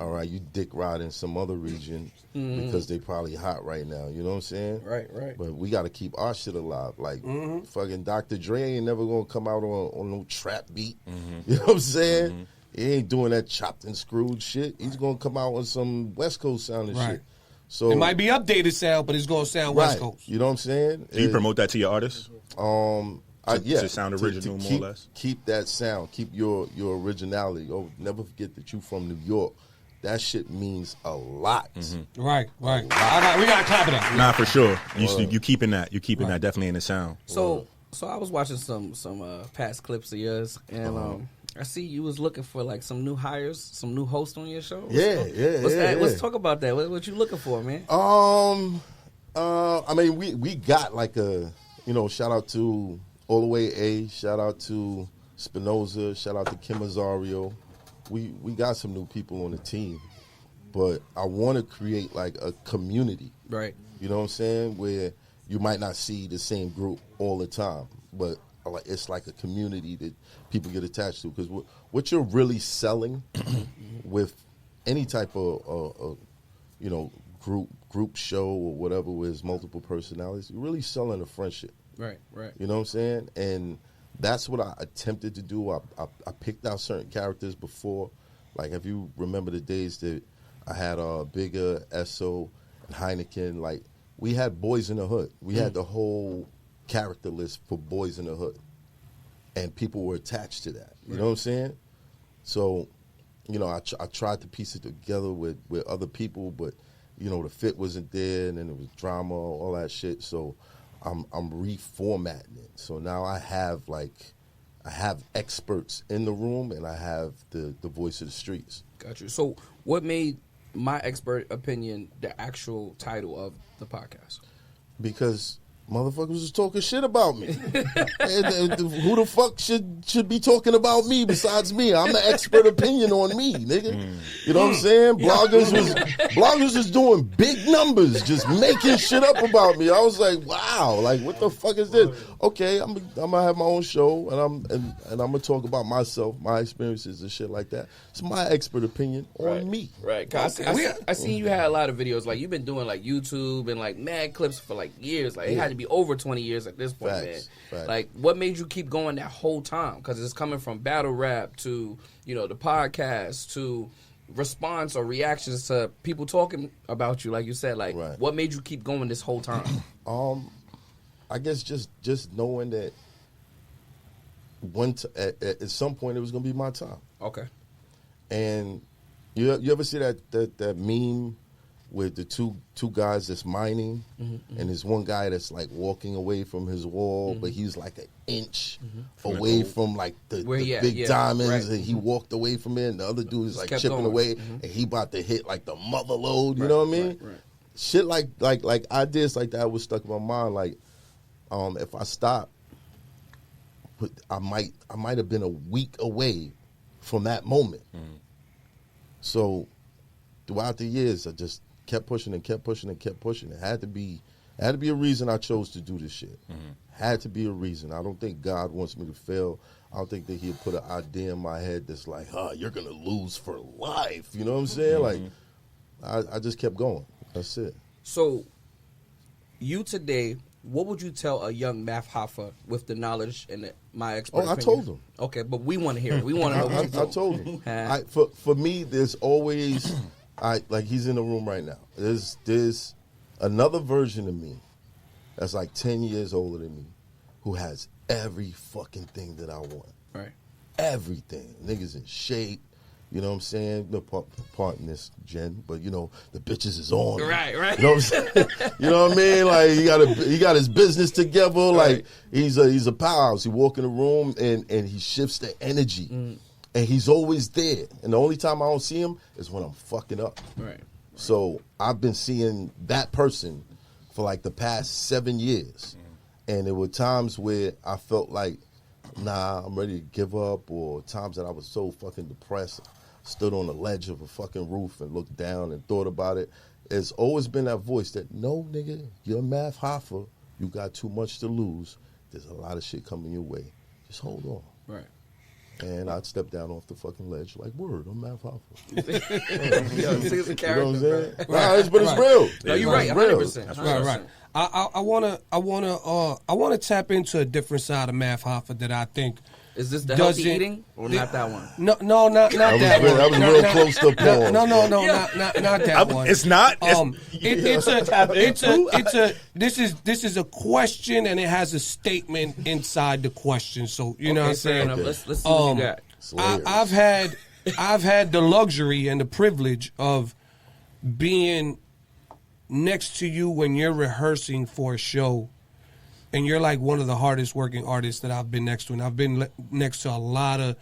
all right, you dick riding some other region because they probably hot right now. You know what I'm saying? Right. But we got to keep our shit alive. Like fucking Dr. Dre ain't never gonna come out on no trap beat. You know what I'm saying? He ain't doing that chopped and screwed shit. He's gonna come out on some West Coast sounding Right. shit. So It might be updated sound, but it's gonna sound West Coast. You know what I'm saying? Do you promote that to your artists? To sound original, more or less? Keep that sound. Keep your originality. Oh, never forget that you from New York. That shit means a lot. Right. We gotta clap it up. Nah, for sure. You keeping that. You keeping that definitely in the sound. So I was watching some past clips of yours, and I see you was looking for like some new hires, some new hosts on your show. What's that? Let's talk about that. What you looking for, man? I mean, we got like a, shout out to All the Way A, shout out to Spinoza, shout out to Kim Azario. We got some new people on the team, but I want to create like a community. Right. You know what I'm saying? Where you might not see the same group all the time, but it's like a community that people get attached to. Because what you're really selling with any type of group show or whatever with multiple personalities, you're really selling a friendship. Right. You know what I'm saying? And that's what I attempted to do. I picked out certain characters before. Like, if you remember the days that I had Bigger, Esso, and Heineken, like, we had Boys in the Hood. We had the whole character list for Boys in the Hood. And people were attached to that. You know what I'm saying? So, I tried to piece it together with other people, but, the fit wasn't there, and then there was drama, all that shit. So I'm reformatting it. So now I have experts in the room, and I have the voice of the streets. Got you. So what made My Expert Opinion the actual title of the podcast? Because motherfuckers was talking shit about me. and who the fuck should be talking about me besides me? I'm the expert opinion on me, nigga. You know what I'm saying? Bloggers was doing big numbers, just making shit up about me. I was like, wow, like, what the fuck is this? Okay, I'm gonna have my own show, and I'm gonna talk about myself, my experiences and shit like that. It's my expert opinion on me. Right. I seen you had a lot of videos. Like, you've been doing like YouTube and like mad clips for like years. Like, it had to be over 20 years at this point, Facts. man. Like, what made you keep going that whole time? Because it's coming from battle rap to, the podcast to response or reactions to people talking about you, like you said. Like, what made you keep going this whole time? I guess just knowing that at some point it was gonna be my time. Okay. And you ever see that meme with the two guys that's mining, and there's one guy that's like walking away from his wall, but he's like an inch away from like the big diamonds, and he walked away from it, and the other dude is like chipping away, and he about to hit like the mother load. You know what I mean? Right. Shit like ideas like that was stuck in my mind. Like, if I stopped, I might have been a week away from that moment. So throughout the years, I just kept pushing and kept pushing and kept pushing. It had to be a reason I chose to do this shit. Had to be a reason. I don't think God wants me to fail. I don't think that He'll put an idea in my head that's like, you're gonna lose for life. You know what I'm saying? Like, I just kept going. That's it. So, you today, what would you tell a young Math Hoffa with the knowledge and my expert opinion? I told him. Okay, but we want to hear it. We want to know what you I told him. For me, there's always, like, he's in the room right now. There's another version of me that's like 10 years older than me who has every fucking thing that I want. Right. Everything. Niggas in shape. You know what I'm saying? No pardon this, Jen, but the bitches is on. Right. You know what I'm saying? You know what I mean? Like, he got his business together. Like, he's a powerhouse. He walk in the room and he shifts the energy. And he's always there. And the only time I don't see him is when I'm fucking up. Right. So I've been seeing that person for like the past 7 years. And there were times where I felt like, nah, I'm ready to give up, or times that I was so fucking depressed, stood on the ledge of a fucking roof and looked down and thought about it. There's always been that voice that, no, nigga, you're Math Hoffa. You got too much to lose. There's a lot of shit coming your way. Just hold on. Right. And I'd step down off the fucking ledge like, word, I'm Math Hoffa. Yo, see, it's a character. You know what I'm saying? Right. Nah, but it's real. No, you're right, 100%. Right. I wanna tap into a different side of Math Hoffa that I think Is this the healthy doesn't- eating or not that one? No, not that That was one. real- that was No, real no, close to pause. No, not that one. It's not. This is a question and it has a statement inside the question. So you know what I'm fair saying. enough. Let's see what you got. I've had the luxury and the privilege of being next to you when you're rehearsing for a show, and you're like one of the hardest working artists that I've been next to, and I've been next to a lot of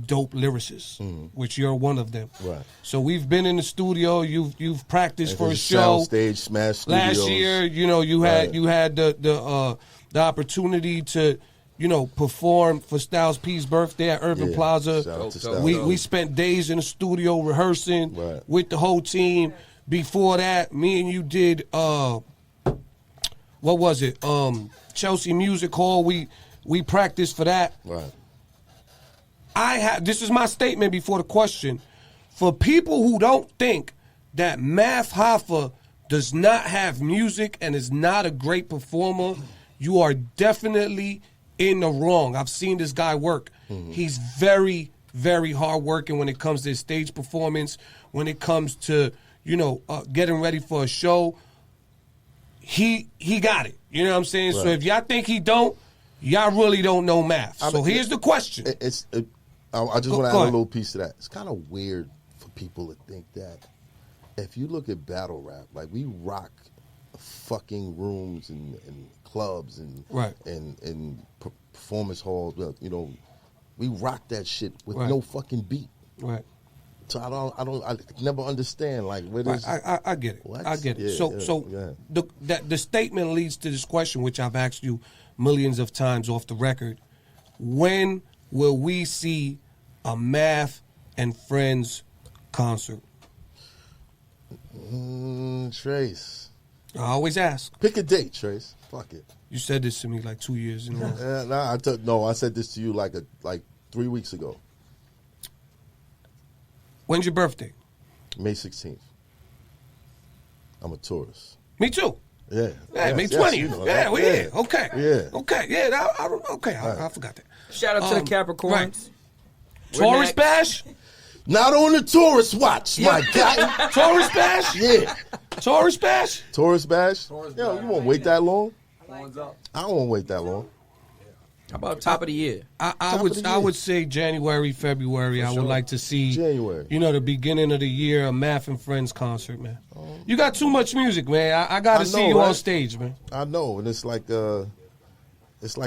dope lyricists, which you're one of them. Right. So we've been in the studio. You've practiced And for a his show. Soundstage, Smash Studios. Last year, you had the opportunity to perform for Styles P's birthday at Urban Yeah, Plaza. shout out to Styles. We spent days in the studio rehearsing Right. with the whole team. Before that, me and you did what was it? Chelsea Music Hall. We practiced for that. Right. This is my statement before the question. For people who don't think that Math Hoffa does not have music and is not a great performer, you are definitely in the wrong. I've seen this guy work. He's very, very hard working when it comes to his stage performance, when it comes to, getting ready for a show. He got it. You know what I'm saying? So Right. if y'all think he don't, y'all really don't know math. So here's the question. I just want to add go a ahead. little piece to that. It's kind of weird for people to think that if you look at battle rap, like we rock fucking rooms and clubs and Right. and performance halls. We rock that shit with Right. no fucking beat. Right. So I never understand like where this. I get it. What? I get it. Yeah, So yeah. the statement leads to this question, which I've asked you millions of times off the record. When will we see a Math and Friends concert? Trace, I always ask. pick a date, Trace. Fuck it. You said this to me like 2 years in a row. I said this to you like 3 weeks ago, When's your birthday? May 16th. I'm a tourist. Me too. Yeah. Yeah, May Yes, 20th. you know Yeah, that. we're here. Okay. Yeah. Okay. Yeah. I forgot that. Shout out to the Capricorns. right. We're Taurus next. Bash? Not on the tourist watch, my guy. Taurus Bash? Yeah. Taurus Bash? Tourist bash? Taurus Yo, bash. you won't wait that long? Horns up. I don't want to wait that long. How about top of the year? I of the year. would say January, February. I would like to see January. the beginning of the year, a Math and Friends concert, man. You got too much music, man. I got I to see know, you on right? stage, man. I know, and it's like an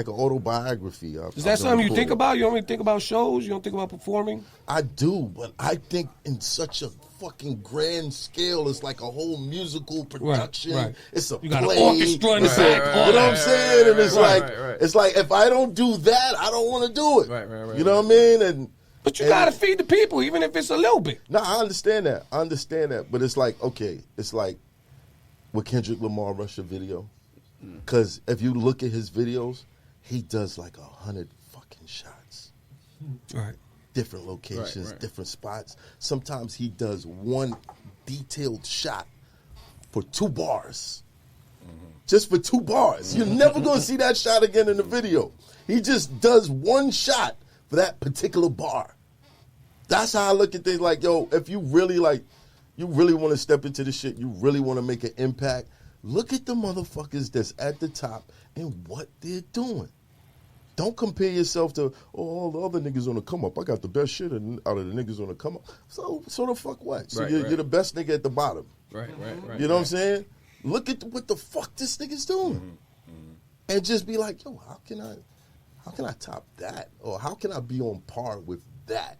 autobiography. Is that something you think about? You don't really think about shows? You don't think about performing? I do, but I think in such a fucking grand scale, it's like a whole musical production. right. It's a You got an play. orchestra in the It's back, like- all you know that. what I'm saying? And it's Right, like right. it's like if I don't do that, I don't want to do it. Right. You know what I mean? And But you got to feed the people, even if it's a little bit. no, I understand that. But it's like, okay, it's like with Kendrick Lamar Russia video. Because if you look at his videos, he does like 100 fucking shots. Right. Different locations, Right. different spots. Sometimes he does one detailed shot for 2 bars. Just for 2 bars. You're never going to see that shot again in the video. He just does one shot for that particular bar. That's how I look at things. Like, yo, if you really want to step into this shit, you really want to make an impact, look at the motherfuckers that's at the top and what they're doing. Don't compare yourself to, all the other niggas on the come up. I got the best shit out of the niggas on the come up. So the fuck what? So Right, you're right. the best nigga at the bottom. Right. You know what I'm saying? Look at what the fuck this nigga's doing. And just be like, yo, how can I top that? Or how can I be on par with that?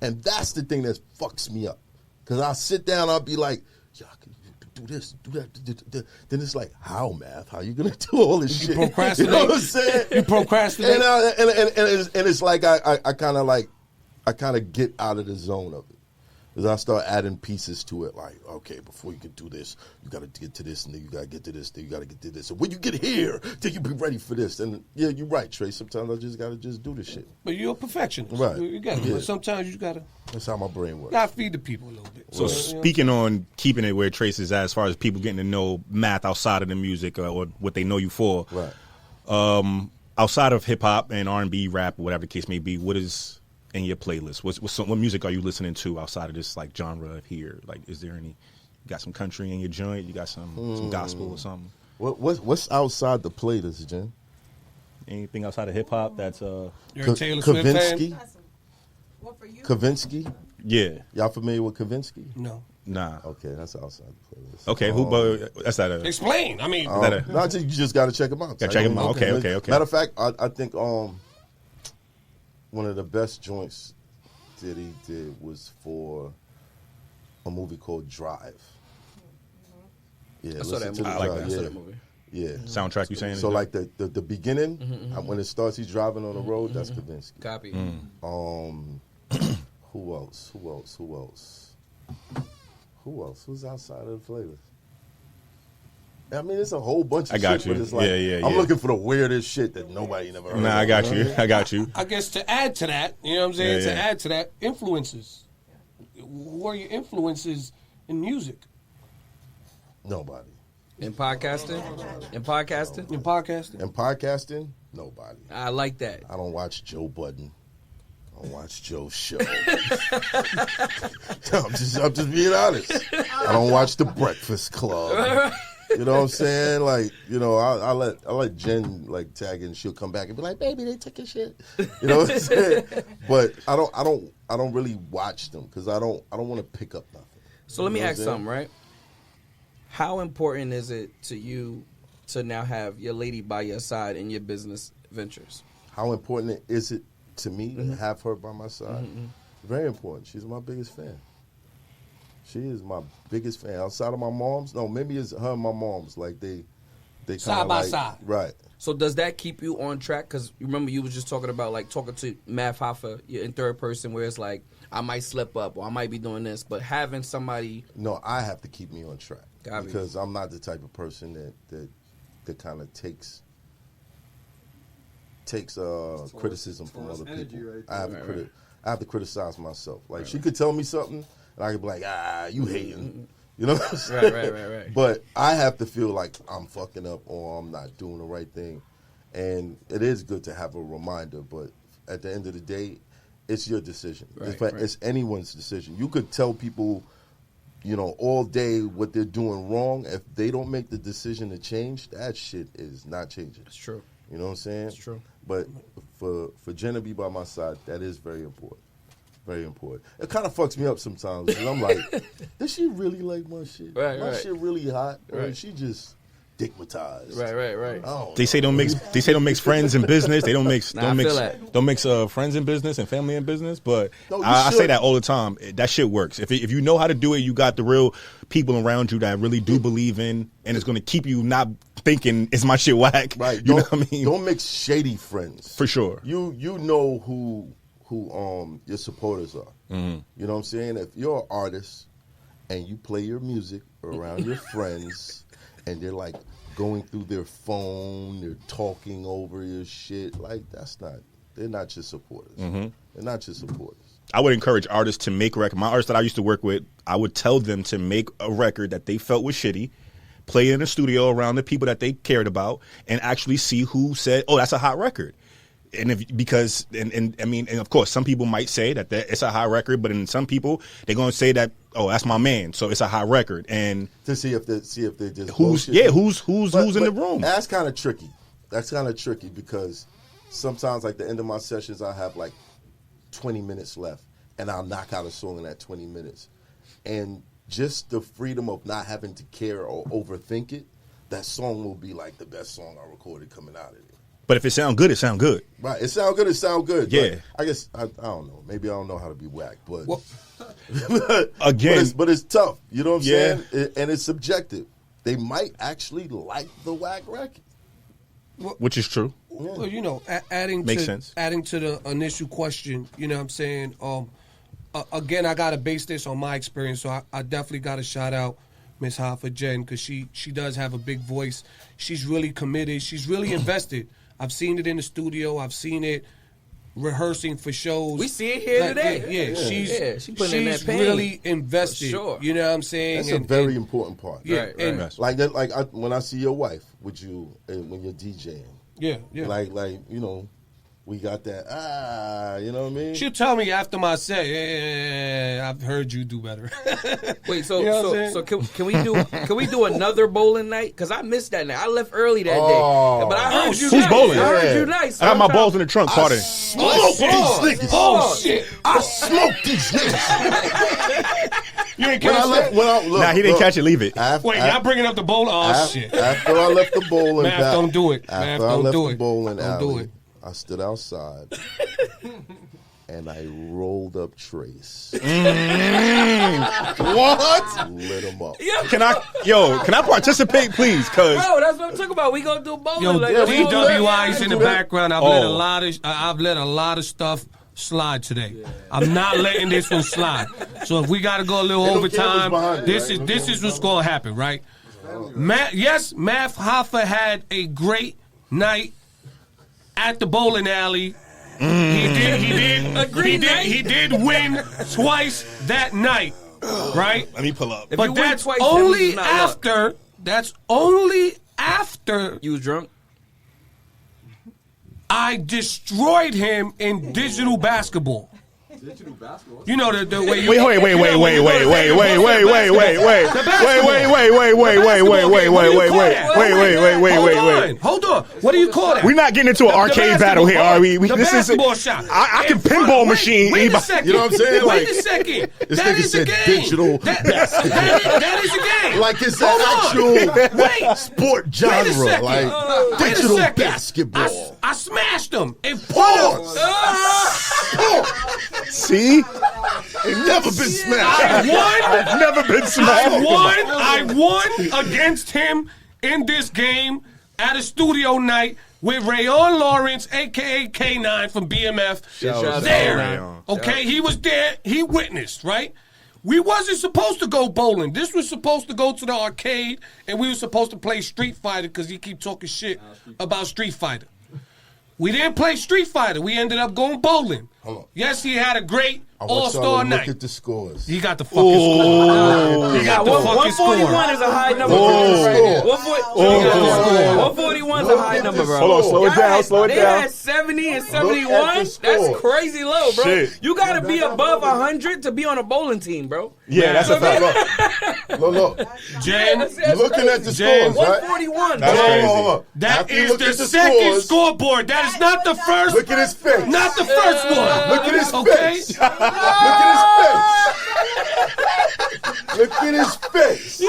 And that's the thing that fucks me up. Because I'll sit down, I'll be like, yo, I can do this, do that. Then it's like, how, Math? How you going to do all this shit? procrastinate. You know what I'm saying? You procrastinate. And it's like I kind of get out of the zone of it. Because I start adding pieces to it, like, okay, before you can do this, you got to get to this, and then you got to get to this, then you got to get to this. And when you get here, then you be ready for this. And yeah, you're right, Trey. Sometimes I just got to just do this shit. But you're a perfectionist. Right. You got it. Yeah. But sometimes you got to That's how my brain works. feed the people a little bit. So speaking on keeping it where Trace is at, as far as people getting to know Math outside of the music or what they know you for, Right. outside of hip hop and R&B, rap, whatever the case may be, what is in your playlist? What music are you listening to outside of this like genre of here? Like, is there any? You got some country in your joint? You got some gospel or something? What's outside the playlist, Jen? Anything outside of hip hop that's You're a Taylor Swift fan? Kavinsky? What for you? Kavinsky? Yeah. Y'all familiar with Kavinsky? No. Nah. Okay, that's outside the playlist. Okay, that's that. Explain. I mean, No, you just got to check them out. Gotta check 'em out. Okay. Matter of fact, I think one of the best joints that he did was for a movie called Drive. Yeah, I saw that movie. I like that. Yeah. I saw that movie. Yeah. Soundtrack you saying? So like the beginning, when it starts, he's driving on the road. That's Mm-hmm. Kavinsky. Copy. Who else? Who's outside of the playlist? I mean, it's a whole bunch of I got shit, you. but it's like, Yeah. I'm looking for the weirdest shit that nobody never heard of. Nah, I got you. I guess to add to that, you know what I'm saying? Yeah. To add to that, influences. Who are your influences in music? Nobody. In podcasting? In podcasting? Nobody. I like that. I don't watch Joe Budden. I don't watch Joe's show. I'm just being honest. I don't watch The Breakfast Club. You know what I'm saying? Like, you know, I let Jen like tag in. She'll come back and be like, "Baby, they took your shit." You know what I'm saying? But I don't really watch them because I don't want to pick up nothing. So let me You know what ask I'm saying? something, right? How important is it to you to now have your lady by your side in your business ventures? How important is it to me to have her by my side? Very important. She's my biggest fan. She is my biggest fan. Outside of my mom's, no, maybe it's her and my mom's. Like they kind of Side by like, side. right? So does that keep you on track? Because remember you was just talking about like talking to Mav Hoffa in third person where it's like, I might slip up or I might be doing this, but having somebody. No, I have to keep me on track Got me. because I'm not the type of person that kind of takes criticism from other energy people. right I have there. to I have to criticize myself. Like she could tell me something and I could be like, you hating. You know what I'm saying? Right. But I have to feel like I'm fucking up or I'm not doing the right thing. And it is good to have a reminder, but at the end of the day, it's your decision. Right, It's anyone's decision. You could tell people, you know, all day what they're doing wrong. If they don't make the decision to change, that shit is not changing. It's true. You know what I'm saying? It's true. But for Jen to be by my side, that is very important. Very important. It kind of fucks me up sometimes because I'm like, does she really like my shit? Right, my right. shit really hot, or Right. is she just dickmatized? Right. Oh, They say don't mix. They say don't mix friends in business. They don't mix. Nah, I feel that. Don't mix friends in business and family in business. But No, you I say should. that all the time. That shit works. If you know how to do it, you got the real people around you that really do believe in, and it's going to keep you not thinking is my shit whack. Right. You know what I mean? Don't mix shady friends. For sure. You know who your supporters are. Mm-hmm. You know what I'm saying? If you're an artist and you play your music around your friends and they're like going through their phone, they're talking over your shit, like they're not your supporters. Mm-hmm. They're not your supporters. I would encourage artists to make record. My artists that I used to work with, I would tell them to make a record that they felt was shitty, play it in the studio around the people that they cared about, and actually see who said, "Oh, that's a hot record." And I mean, of course, some people might say that it's a hot record, but in some people they're going to say that, "Oh, that's my man," so it's a hot record. And To see if they just who's bullshit. who's in the room? That's kind of tricky. That's kind of tricky because sometimes, like the end of my sessions, I have like 20 minutes left, and I'll knock out a song in that 20 minutes. And just the freedom of not having to care or overthink it, that song will be like the best song I recorded coming out of it. But if it sound good, it sound good. Right, it sound good. It sound good. Yeah. But I guess I don't know. Maybe I don't know how to be whack, but Well, Again, but it's tough. You know what I'm Yeah. saying? And it's subjective. They might actually like the whack record. which is true. Well, you know, adding Makes to sense. adding to the initial question, you know what I'm saying? Again, I got to base this on my experience, so I definitely got to shout out Miss Hoffa Jen because she does have a big voice. She's really committed. She's really invested. I've seen it in the studio. I've seen it rehearsing for shows. We see it here today. Yeah, she putting in that pain. really invested. For sure. You know what I'm saying? That's a very important part. Yeah, Right, and right. Like that. Like when I see your wife with you when you're DJing, Yeah, yeah. Like you know, we got that. You know what I mean? She'll tell me after my set, yeah, I've heard you do better. Wait, so You know what I'm so can we do another bowling night? Because I missed that night. I left early that Oh. day, but I heard you. Who's nice. bowling? I heard Yeah. you nice. I got my balls in the trunk, party. Smoke these niggas. Oh, shit. I smoked these niggas. You ain't When I catch left, that? look, Nah, he didn't look, catch it. Leave it. Wait, y'all bringing up the bowling? Oh, shit. After I left the bowling Math, alley, don't do it. After Math, I don't left do the it. bowling Don't do alley, it. I stood outside and I rolled up Trase. What? Lit him up. Can I participate, please? Cause Bro, that's what I'm talking about. We gonna do bowling. Yo, like, DWI's in the background. I've let a Oh. lot of stuff slide today. I'm not letting this one slide. So if we got to go a little Ain't no overtime, cameras behind you, this right? is what's going to happen, right? Yes, Math Hoffa had a great night at the bowling alley. He did win twice that night, right? let me pull up. If you But win that's twice, that only means not luck. after. That's only after You was drunk. I destroyed him in digital basketball. Digital basketball. You know the way you Wait. Hold on. What do you call that? We're not getting into an arcade battle here, are we? The This is basketball shot. I can In front- pinball wait, machine Wait a anybody. second. You know what I'm saying? Wait a Like, second. this That nigga is a said game. digital That is a game. Like it's Hold an on. actual Wait. sport Wait a genre. second. Like Wait a digital second. basketball. I smashed him and Pause. put him. See? Ain't never been smashed. I won. I've never been smashed. I won against him in this game at a studio night with Rayon Lawrence, a.k.a. K9 from BMF. Shout out to There. Rayon. Okay, he was there. He witnessed, right? We wasn't supposed to go bowling. This was supposed to go to the arcade, and we were supposed to play Street Fighter because he keep talking shit about Street Fighter. We didn't play Street Fighter. We ended up going bowling. Hold on. Yes, he had a great I want y'all all-star to night. look at the scores. He got the fucking score. He got the fucking score. 141 is a high number. Oh. Right here. 141 is a high number, bro. Hold on, slow it Y'all down, had- slow it they down. had 70 and at 71. the score. That's crazy low, bro. Shit. You got to be above 100 to be on a bowling team, bro. Yeah, that's a fact. Look. Jen, You're looking at the Jen. scores, right? 141, That's bro. crazy. Hold on. that After you is look the at the second scores, scoreboard. That is not the first. Look at his face. Not the first one. Look at his Okay? face. Look at his face. Look at his face.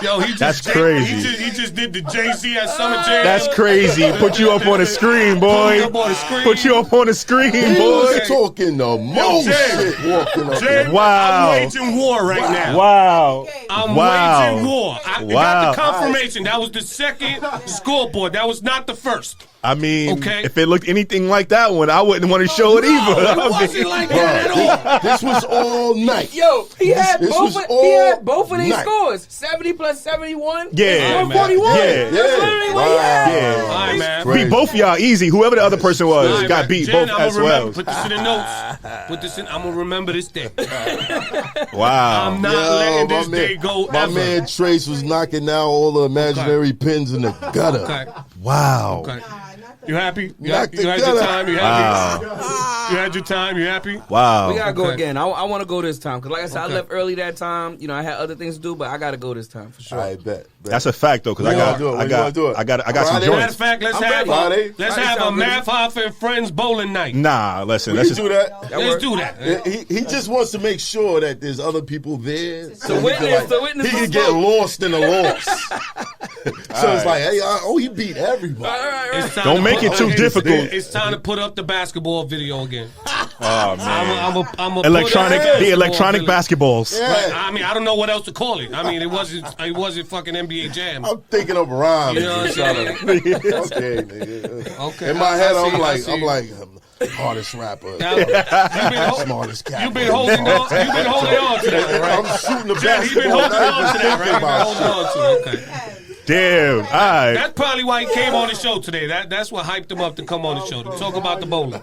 Yo, he just That's crazy. He just did the Jay-Z at Summer Jam. That's crazy. Put you up on the screen, boy. Put you up on the screen. Put you up on the screen, He boy. was talking the most Jen. shit walking up Jen, there. Wow. I'm waging war right now. Wow. I'm Wow. waging war. I Wow. got the confirmation. That was the second scoreboard. That was not the first. I mean, Okay. if it looked anything like that one, I wouldn't want to show it either. No, I it mean- wasn't like that at all. This was all night. Yo, he had This was both all of these night. scores. 70 plus 71. Yeah, is man. 141. Yeah. That's literally what he had. Yeah. All right, man. Crazy. Beat both of y'all easy. Whoever the other person was All right, got man. beat Jen, both I'ma as remember. well. Put this in the notes. Put this in. I'm gonna remember this day. Wow. I'm not letting this day go my ever. man Trase was knocking down all the imaginary pins in the gutter. Okay. Wow. Okay. You happy? You, Knock you the had your gutter. time? You happy? You had your time? You happy? Wow. We gotta go Okay. again. I want to go this time because, like I said, Okay. I left early that time. You know, I had other things to do, but I gotta go this time for sure. I bet. That's a fact though, because I got some Friday? Matter of joints. fact, let's I'm have ready. Friday? let's Friday have a sound good. Math Hoffa and Friends bowling night. Nah, listen. We Let's can just do that. Let's do that. He just wants to make sure that there's other people there. So he witness- can, to witness he the can get smoke. lost in the loss. So it's like, hey, he beat everybody. It's time Don't to make put- it too difficult. It's time to put up the basketball video again. Oh man. I'm a The electronic basketballs. Yeah. I mean, I don't know what else to call it. I mean, it wasn't fucking NBA Jam. I'm thinking of rhymes. You know what I'm saying? Okay, nigga. Okay. In my I head, see, I'm I see. like, hardest rapper, Now, you've been smartest cat. You've been holding on to that, right? I'm shooting the Jen, you've been basketball. holding Not on even to that, thinking right? about You've shit. been holding on to it. Okay. Damn. All right. That's probably why he came on the show today. That's what hyped him up to come on the show to talk about the bowling.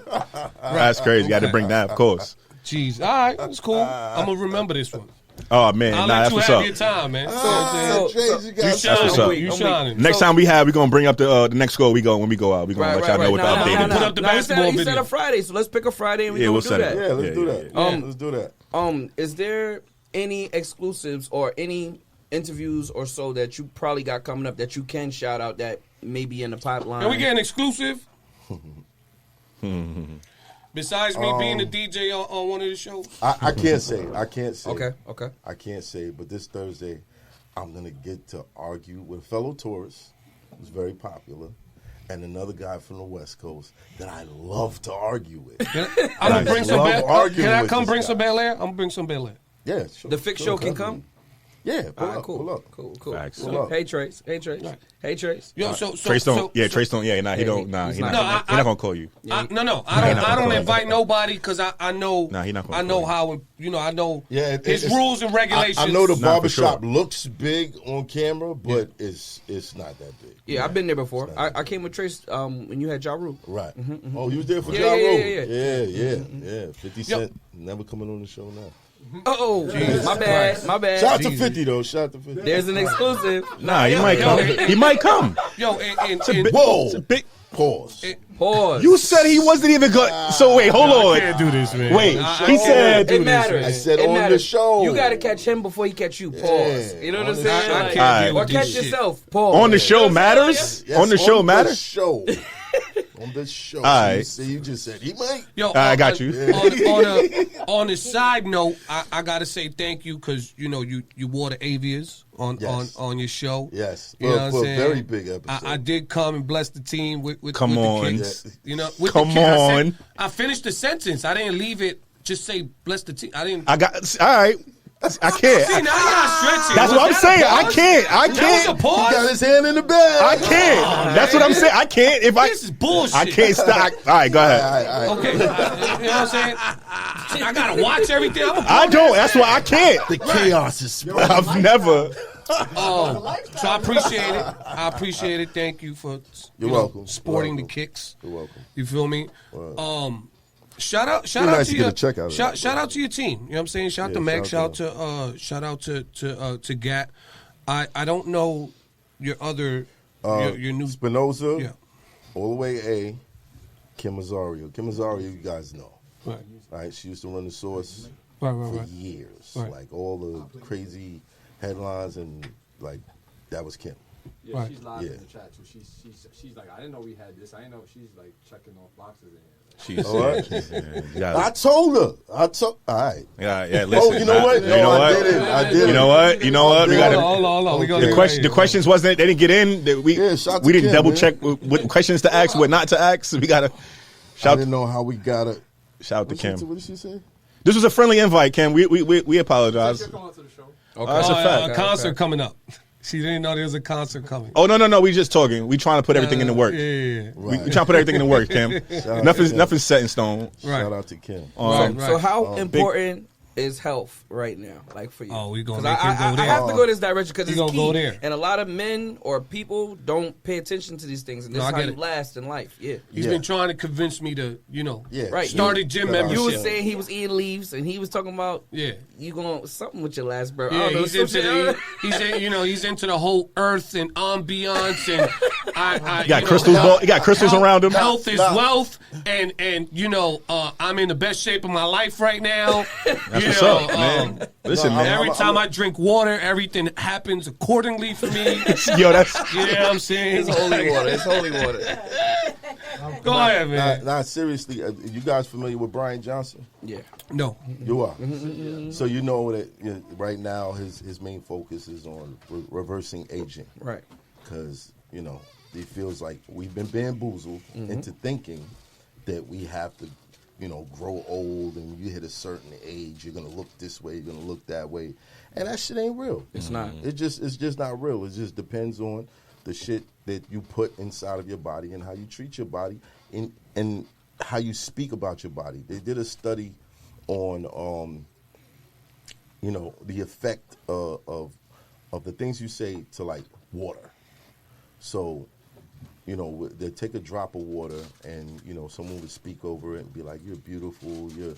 That's crazy. Got to bring that, of course. Jeez. All right, that's cool. I'm gonna remember this one. Oh man, I'll nah, let that's you what's have up. your time, man. Trase, you got shining. what's up. You shining. Next time we gonna bring up the next goal we go when we go out. We gonna let y'all know what the Nah, update nah, is. nah. Put up the basketball He said video. a Friday, so let's pick a Friday and we Yeah, gonna we'll do set that. it. Yeah, let's do Yeah, that. yeah, Let's do that. Is there any exclusives or any interviews or so that you probably got coming up that you can shout out that may be in the pipeline? Can we get an exclusive? Besides me being the DJ on one of the shows? I can't say. I can't say. Okay. I can't say, but this Thursday, I'm going to get to argue with a fellow tourist who's very popular and another guy from the West Coast that I love to argue with. I'm gonna bring some love arguing Can I with come this bring guy. some Bel Air? I'm gonna bring some Bel Air. Yeah, sure. The Fix Show can come? Yeah, pull All right, up, cool. pull up. Cool. Facts. Pull up. Hey, Trace. Hey, Trace. Yo, so Trace don't. Yeah, Trace don't. Yeah, nah, he Yeah, don't. Nah, he's he not. not. No, He not gonna call you. I He not don't gonna invite nobody because I know. Nah, he not gonna I know call how I know Yeah, his it's- rules and regulations. I know the Nah, for barbershop sure. looks big on camera, but it's not that big. Yeah, I've been there before. I came with Trace when you had Ja Rule. Right. Oh, you was there for Yeah, Ja yeah, Rule? yeah. Yeah. 50 Cent never coming on the show now. Oh, my bad. Shout out to 50 though. Shout out to 50. There's an exclusive. Nah, he might come. He might come. Yo, and Whoa. It's a big. Pause. Pause. You said he wasn't even good. So wait, hold on. can't do this, man. Wait, he said. It matters. I said It on the matters. show. You got to catch him before he catch you. Pause. Yeah, You know what I'm on the saying? show. I Like, can't deal or with catch this shit. yourself. Pause. On the show You know what I'm matters. saying? Yes, On the show matters. Show. On the show. All right. See, you just said he might. Yo, I got you. On a side note, I gotta say thank you because you wore the avias Yes. on your show. Yes. You know For what a I'm saying? very big episode. I did come and bless the team with Come with on. the kids. You know, with Come the kids. on. I finished the sentence. I didn't leave it. Just say bless the team. I didn't. I got. All right. I can't. See, now you're stretching. That's Was what I'm that a saying. I pause? can't. I That was can't. a pause. He got his hand in the bag. I can't. That's what I'm saying. I can't. If I. This is bullshit. I can't stop. All right, go ahead. All right. Okay, you know what I'm saying? I gotta watch everything. I don't. That's why I can't. The chaos is spreading. I've never. So I appreciate it. I appreciate it. Thank you for You're welcome. sporting You're the kicks. You're welcome. You feel me? Shout out Be nice to to your get a check out of that. shout out to your team. You know what I'm saying? Shout out to Yeah, Meg. shout Shout out to Gat. I don't know your other your new Spinoza, yeah. all the way A, Kim Azario. Kim Azario, you guys know. Right. Right? She used to run the source Right, for years. Right. Like all the crazy headlines and like that was Kim. Yeah, Right. she's live Yeah. in the chat too. She's like, I didn't know we had this. I didn't know she's like checking off boxes in here. She's. All right. Yeah, I told her. All right. yeah. Listen. Oh, you know what? You No, know I what? didn't. I didn't. You know what? You know what? We got Hold on. We gonna the questions wasn't. They didn't get in. Yeah, shout to We didn't Kim, double man. check what questions to ask, what not to ask. So we gotta I shout. didn't know how we got it. Shout out to Kim. What did she say? This was a friendly invite, Kim. We apologize. She'll come on to the show. Okay. That's a fact. A concert coming up. She didn't know there was a concert coming. Oh no. We just talking. We trying to put everything in the work. Yeah. We trying to put everything in the work, Kim. out Nothing's to Kim. nothing's set in stone. Right. Shout out to Kim. Right. So how important is health right now, like for you? Oh, we gonna 'Cause make him go I there. have to go this direction because We it's gonna key. go there. And a lot of men or people don't pay attention to these things, and this No, is I how get you it. last in life. Yeah. He's Yeah. been trying to convince me to, Yeah. Right. start a gym You membership. You was saying he was eating leaves, and he was talking about Yeah. you going something with your last bro. I Yeah, don't know, he's some into shit. he's into the whole earth and ambiance and I You got crystals. You got crystals around him. Health is Nah. wealth, and I'm in the best shape of my life right now. That's what's up, man. Listen, man. Every time I drink water, everything happens accordingly for me. Yo, that's You know what I'm saying? It's holy water. It's holy water. Go ahead, man. Nah, seriously, you guys familiar with Brian Johnson? Yeah. No. You are. So you know that right now his main focus is on reversing aging. Right. Because, he feels like we've been bamboozled into thinking that we have to, grow old and you hit a certain age, you're going to look this way, you're going to look that way. And that shit ain't real. It's not. It's just not real. It just depends on the shit that you put inside of your body and how you treat your body and how you speak about your body. They did a study on, the effect of the things you say to like water. So, they take a drop of water and, someone would speak over it and be like, "You're beautiful. You're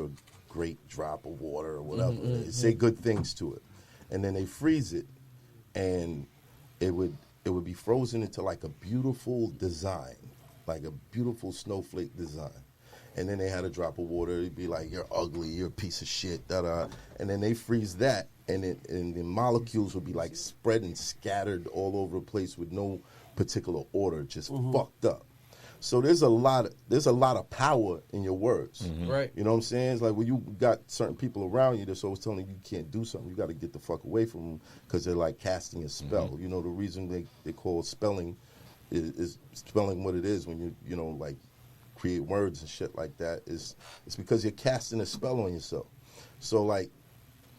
a great drop of water or whatever. They say good things to it. And then they freeze it, and it would be frozen into like a beautiful design, like a beautiful snowflake design. And then they had a drop of water. It'd be like, you're ugly, you're a piece of shit, da-da. And then they freeze that, and the molecules would be like spread and scattered all over the place with no particular order, just fucked up. So there's a lot of power in your words. Right. You know what I'm saying? It's like when you got certain people around you that's always telling you can't do something, you got to get the fuck away from them because they're like casting a spell. You know, the reason they call spelling is spelling what it is when you know, like, create words and shit like that it's because you're casting a spell on yourself. So like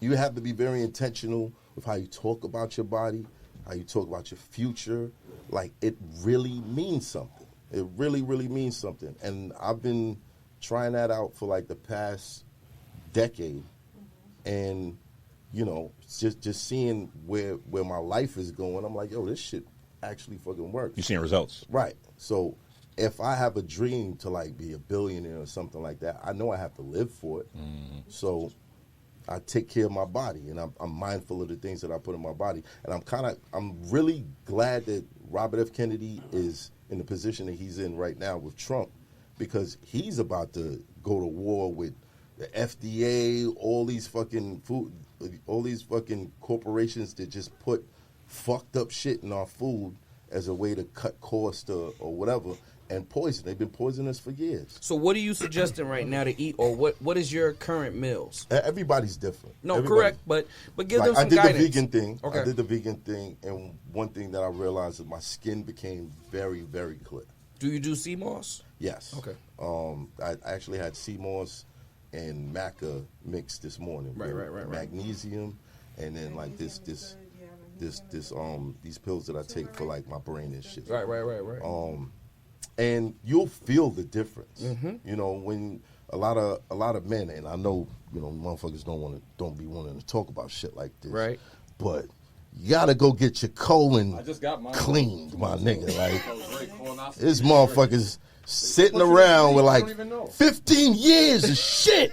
you have to be very intentional with how you talk about your body, how you talk about your future. Like it really means something. It really, really means something. And I've been trying that out for like the past decade, and you know, just seeing where my life is going, I'm like, yo, this shit actually fucking works. You're seeing results. Right. So if I have a dream to like be a billionaire or something like that, I know I have to live for it. So I take care of my body, and I'm mindful of the things that I put in my body. And I'm really glad that Robert F. Kennedy is in the position that he's in right now with Trump, because he's about to go to war with the FDA, all these fucking corporations that just put fucked up shit in our food as a way to cut cost or whatever. And poison. They've been poisoning us for years. So what are you suggesting right now to eat, or what is your current meals? Everybody's different. No, correct, but give them some I did guidance. the vegan thing. Okay. I did the vegan thing, and one thing that I realized is my skin became very, very clear. Do you do sea moss? Yes. Okay. I actually had sea moss and maca mixed this morning. Right. Magnesium, and then like these pills that I take for like my brain and shit. Right. And you'll feel the difference. You know, when a lot of men, and I know, you know, motherfuckers don't be wanting to talk about shit like this. Right. But you gotta go get your colon I just got mine cleaned, my nigga. Like colonoscopy. this motherfucker's sitting around with like don't even know. 15 years of shit.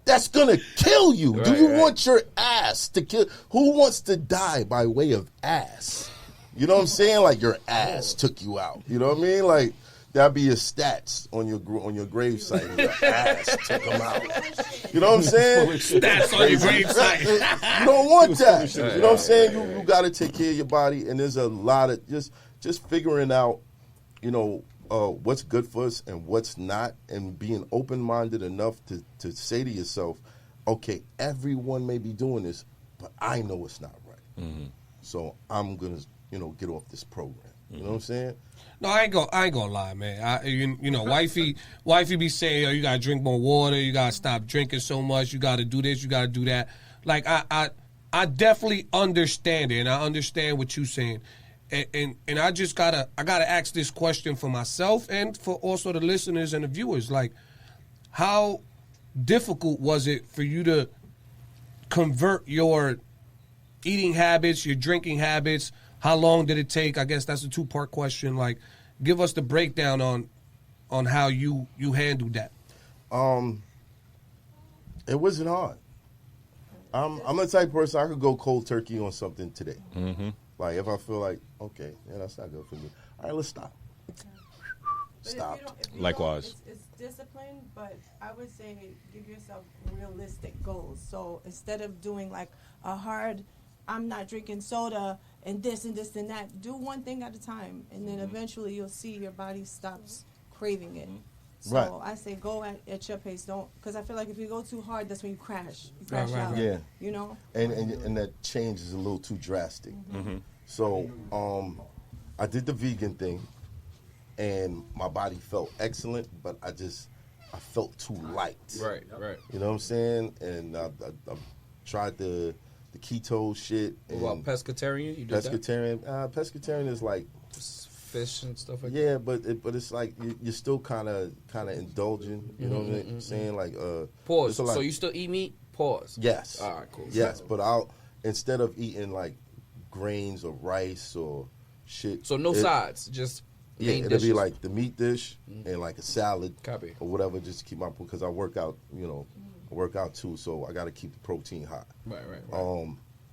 That's gonna kill you. Do you want your ass to kill? Who wants to die by way of ass? You know what I'm saying? Like your ass took you out. You know what I mean? Like that'd be your stats on your gravesite. Your ass took them out. You know what I'm saying? Stats on your gravesite. You don't want that. You know what I'm saying? You got to take care of your body, and there's a lot of just figuring out, you know, what's good for us and what's not, and being open-minded enough to say to yourself, okay, everyone may be doing this, but I know it's not right. So I'm gonna, you know, get off this program. You know what I'm saying? No, I ain't gonna lie, man. You know, wifey be saying, yo, you gotta drink more water, you gotta stop drinking so much, you gotta do this, you gotta do that. Like I definitely understand it, and I understand what you're saying. And I just gotta ask this question for myself and for also the listeners and the viewers. Like, how difficult was it for you to convert your eating habits, your drinking habits? How long did it take? I guess that's a two-part question. Like, give us the breakdown on how you handled that. It wasn't hard. I'm the type of person I could go cold turkey on something today. Like if I feel like, okay, yeah, that's not good for me. All right, let's stop. Stop. Likewise. It's discipline, but I would say give yourself realistic goals. So instead of doing like a hard, I'm not drinking soda and this and this and that, do one thing at a time, and then eventually you'll see your body stops craving it. So Right. I say go at your pace. Don't, because I feel like if you go too hard, that's when you crash. You crash Right. out. Yeah. You know. And that change is a little too drastic. So I did the vegan thing, and my body felt excellent, but I felt too light. Right. You know what I'm saying? And I tried the keto shit. And What about pescatarian? You did pescatarian? Pescatarian is like that? Fish and stuff like that? yeah, but it's like you're still kind of indulging. You know what I'm saying? Like Pause. it's a lot- So you still eat meat? Pause. Yes. All right, cool. Yes, but I'll instead of eating like grains or rice or shit. So no it- sides, just Yeah, Main it'll be dishes. like the meat dish and like a salad Copy. or whatever, just to keep my, because I work out, I work out too, so I got to keep the protein high. Right.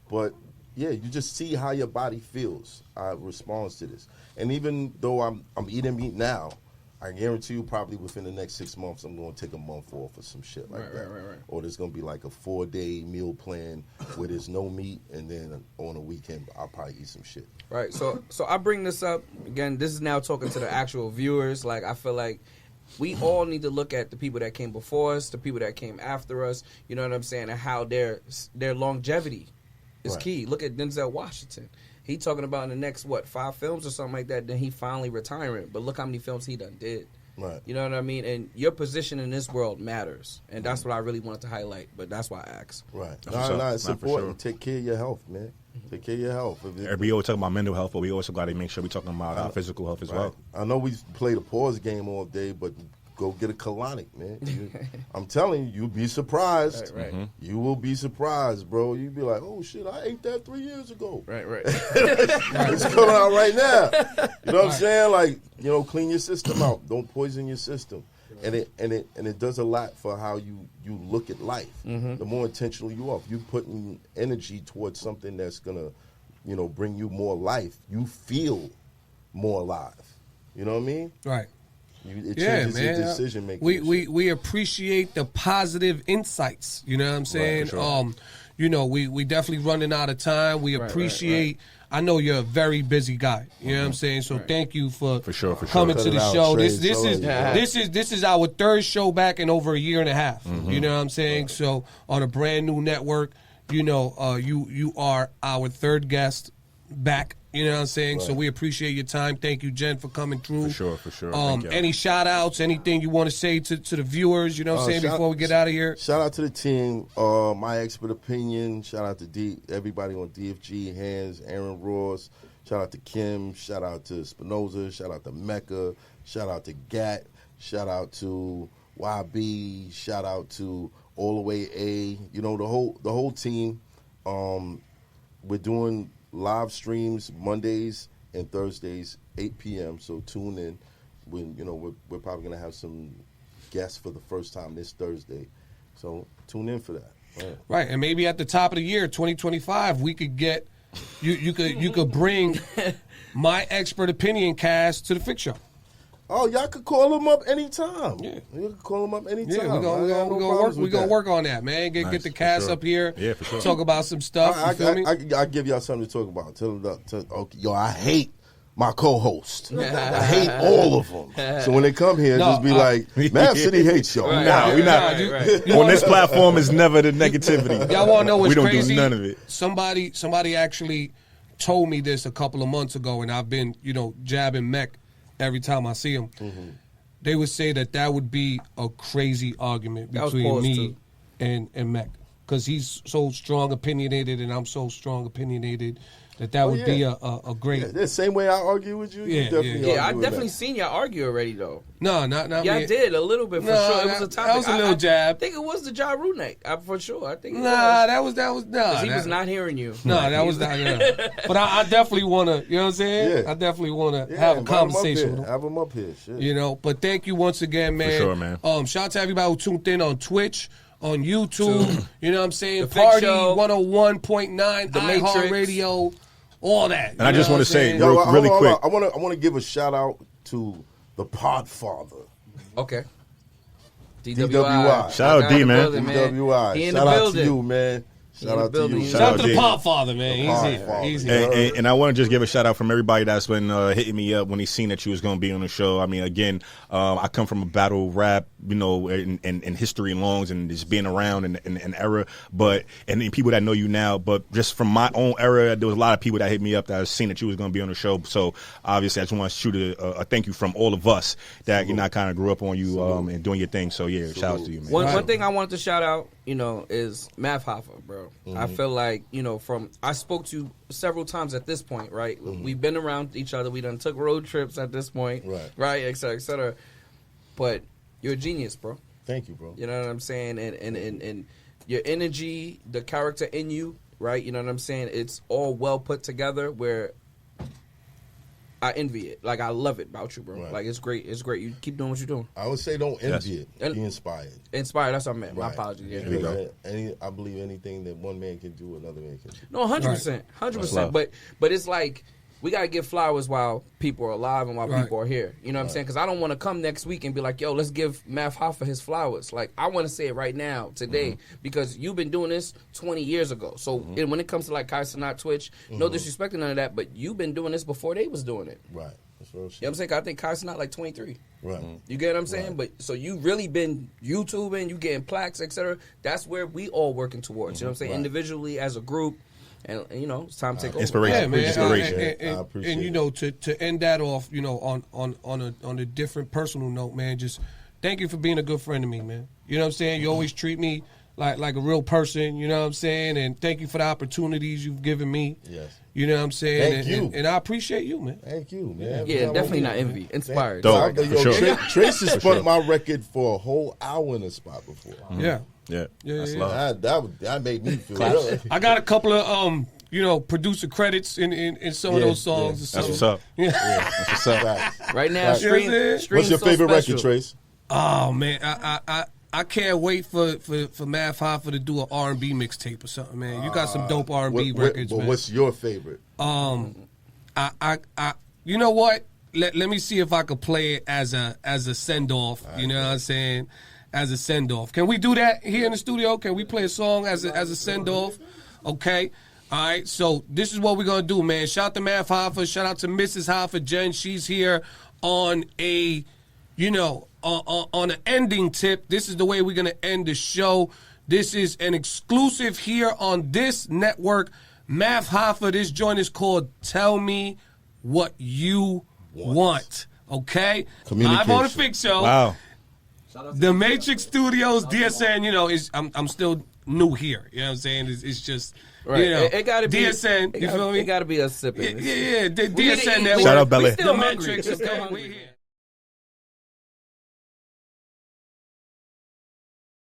But yeah, you just see how your body feels, how it responds to this. And even though I'm eating meat now, I guarantee you probably within the next 6 months I'm going to take a month off or some shit like that. Right. Or there's going to be like a 4-day meal plan where there's no meat, and then on a weekend I'll probably eat some shit. Right. So I bring this up again. This is now talking to the actual viewers. Like, I feel like we all need to look at the people that came before us, the people that came after us. You know what I'm saying? And how their longevity is Right. key. Look at Denzel Washington. He talking about in the next 5 films or something like that. Then he finally retiring. But look how many films he done did. Right. You know what I mean? And your position in this world matters, and that's what I really wanted to highlight. But that's why I asked. Right. That's what's up. It's Nah, for important. sure. Take care of your health, man. Take care of your health. We always talk about mental health, but we also got to make sure we're talking about our physical health as Right. well. I know we play the pause game all day, but go get a colonic, man. I'm telling you, you'll be surprised. Right. You will be surprised, bro. You'll be like, oh, shit, I ate that 3 years ago. Right. It's coming out right now. You know what I'm saying? Like, clean your system out. Don't poison your system. And it does a lot for how you look at life. The more intentional you are, if you putting energy towards something that's gonna, bring you more life, you feel more alive. You know what I mean? Right. It Yeah, changes your man. decision making. We appreciate the positive insights. You know what I'm saying? for sure. We definitely running out of time. We Right, appreciate. I know you're a very busy guy. You know what I'm saying? So thank you for sure. coming to Cut it the out, show. Trase. This is our third show back in over a year and a half. You know what I'm saying? So on a brand new network, you are our third guest back. You know what I'm saying? So we appreciate your time. Thank you, Jen, for coming through. For sure. Thank you. Any shout outs, anything you want to say to the viewers, you know what I'm saying, before we get out of here? Shout out to the team, My Expert Opinion. Shout out to everybody on DFG, Hands, Aaron Ross. Shout out to Kim. Shout out to Spinoza. Shout out to Mecca. Shout out to Gat. Shout out to YB. Shout out to All the Way A. The whole team. We're doing live streams Mondays and Thursdays, 8 p.m. So tune in. When we're probably gonna have some guests for the first time this Thursday. So tune in for that. Right, and maybe at the top of the year, 2025, we could get you could bring My Expert Opinion cast to the Fix Show. Oh, y'all could call them up anytime. Yeah. You can call them up anytime. Yeah, we're gonna work on that, man. Get Nice, the for cast sure. up here. Yeah, for sure. Talk about some stuff. You feel me? I give y'all something to talk about. Tell them, okay, I hate my co-host. I hate all of them. So when they come here, just be like, Mav City hates y'all. Nah, we not. On this platform is never the negativity. Y'all want to know what's we don't crazy? do none of it. Somebody actually told me this a couple of months ago, and I've been, jabbing Mech every time I see him. They would say that would be a crazy argument That was between pause, me too. and Mech, because he's so strong opinionated and I'm so strong opinionated that would be a great. Yeah, the same way I argue with you. Yeah, you definitely Yeah, I argue with definitely that. seen y'all argue already though. No, not Yeah, me. I did a little bit for No, sure. It was a that topic. was a little jab. I think it was the Ja Rule night for sure. I think it Nah, was. that was no. 'Cause he was not hearing you. No, that was not. Yeah. But I definitely want to. You know what I'm saying? Yeah. I definitely want to Yeah, have a invite 'em up conversation here. with him. Have them up here. Shit. You know, but thank you once again, man. sure, man. Shout out to everybody who tuned in on Twitch, on YouTube. You know what I'm saying? The Fix Party Show, 101.9, DaMatrix. iHeart Radio, all that. And I just want to say, Yo, really quick. I want to give a shout out to the Podfather. Okay. DWI. Shout out D, man. DWI. He in the Shout out to building. you, man. He Shout in the out to building. you. Shout out to D. the Podfather, man. He's Podfather. here. He's here. And I want to just give a shout out from everybody that's been hitting me up when he seen that you was going to be on the show. I mean, again, I come from a battle rap, in history and longs and just being around in an era, and then people that know you now, but just from my own era, there was a lot of people that hit me up that seen that you was going to be on the show. So obviously, I just want to shoot a thank you from all of us that I kind of grew up on you and doing your thing. So yeah, shout out to you, man. One thing I wanted to shout out, is Mav Hoffa, bro. I feel like, I spoke to you several times at this point, right? We've been around each other. We done took road trips at this point, right, et cetera, et cetera. But you're a genius, bro. Thank you, bro. You know what I'm saying? And your energy, the character in you, right? You know what I'm saying? It's all well put together where I envy it. Like I love it about you, bro. Right. Like it's great. It's great. You keep doing what you're doing. I would say don't envy And- it. Be inspired. Inspired. That's what I meant. My Right. apologies. Yeah. Because I believe anything that one man can do, another man can do. No, 100%, 100%. But it's like we gotta give flowers while people are alive and while people are here. You know what I'm saying? Because I don't want to come next week and be like, yo, let's give Math Hoffa his flowers. Like I want to say it right now, today, because you've been doing this 20 years ago. So when it comes to like Kai Cenat, Twitch, no disrespecting none of that, but you've been doing this before they was doing it. Right. That's real shit. You know what I'm saying? 'Cause I think Kai Cenat like 23. Right. You get what I'm saying? But so you really been YouTubing, you getting plaques, etc. That's where we all working towards. You know what I'm saying? Right. Individually as a group, and you know it's time to take over. Inspiration. Yeah, man. Inspiration. And, I appreciate and you it. know, to end that off, you know, on a different personal note, man. Just thank you for being a good friend to me, man. You know what I'm saying? You always treat me like a real person. You know what I'm saying? And thank you for the opportunities you've given me. Yes. You know what I'm saying? Thank you. And I appreciate you, man. Thank you, man. Yeah, definitely not envy. Inspired. Dope. Yo, For sure. Trace has spun my record for a whole hour in a spot before. Yeah. Yeah. That's yeah. love. That made me feel good. I got a couple of you know, producer credits in some of those songs. Or That's something. what's up. Yeah. That's what's up. Facts. Right now, Right. stream. What's your so favorite special. record, Trace? Oh man, I can't wait for Math Hoffa to do an R&B mixtape or something, man. You got some dope R&B records, But man. what's your favorite? I you know what? Let me see if I could play it as a send off. You know what I'm saying? As a send off. Can we do that here in the studio? Can we play a song as a send off? Okay. All right. So this is what we're gonna do, man. Shout out to Math Hoffa. Shout out to Mrs. Hoffa, Jen. She's here on a, you know, on an ending tip. This is the way we're gonna end the show. This is an exclusive here on this network. Math Hoffa. This joint is called "Tell Me What You Want." Okay. Live on the Fix Show. Wow. DaMatrix Studios, DSN, you know, I'm still new here. You know what I'm saying? It's just, Right. you know, It gotta be DSN, you feel me? It gotta be us sipping. Yeah, We need to DSN eat. network. Shout out Belly. We still hungry. DaMatrix, We still okay, hungry. we here.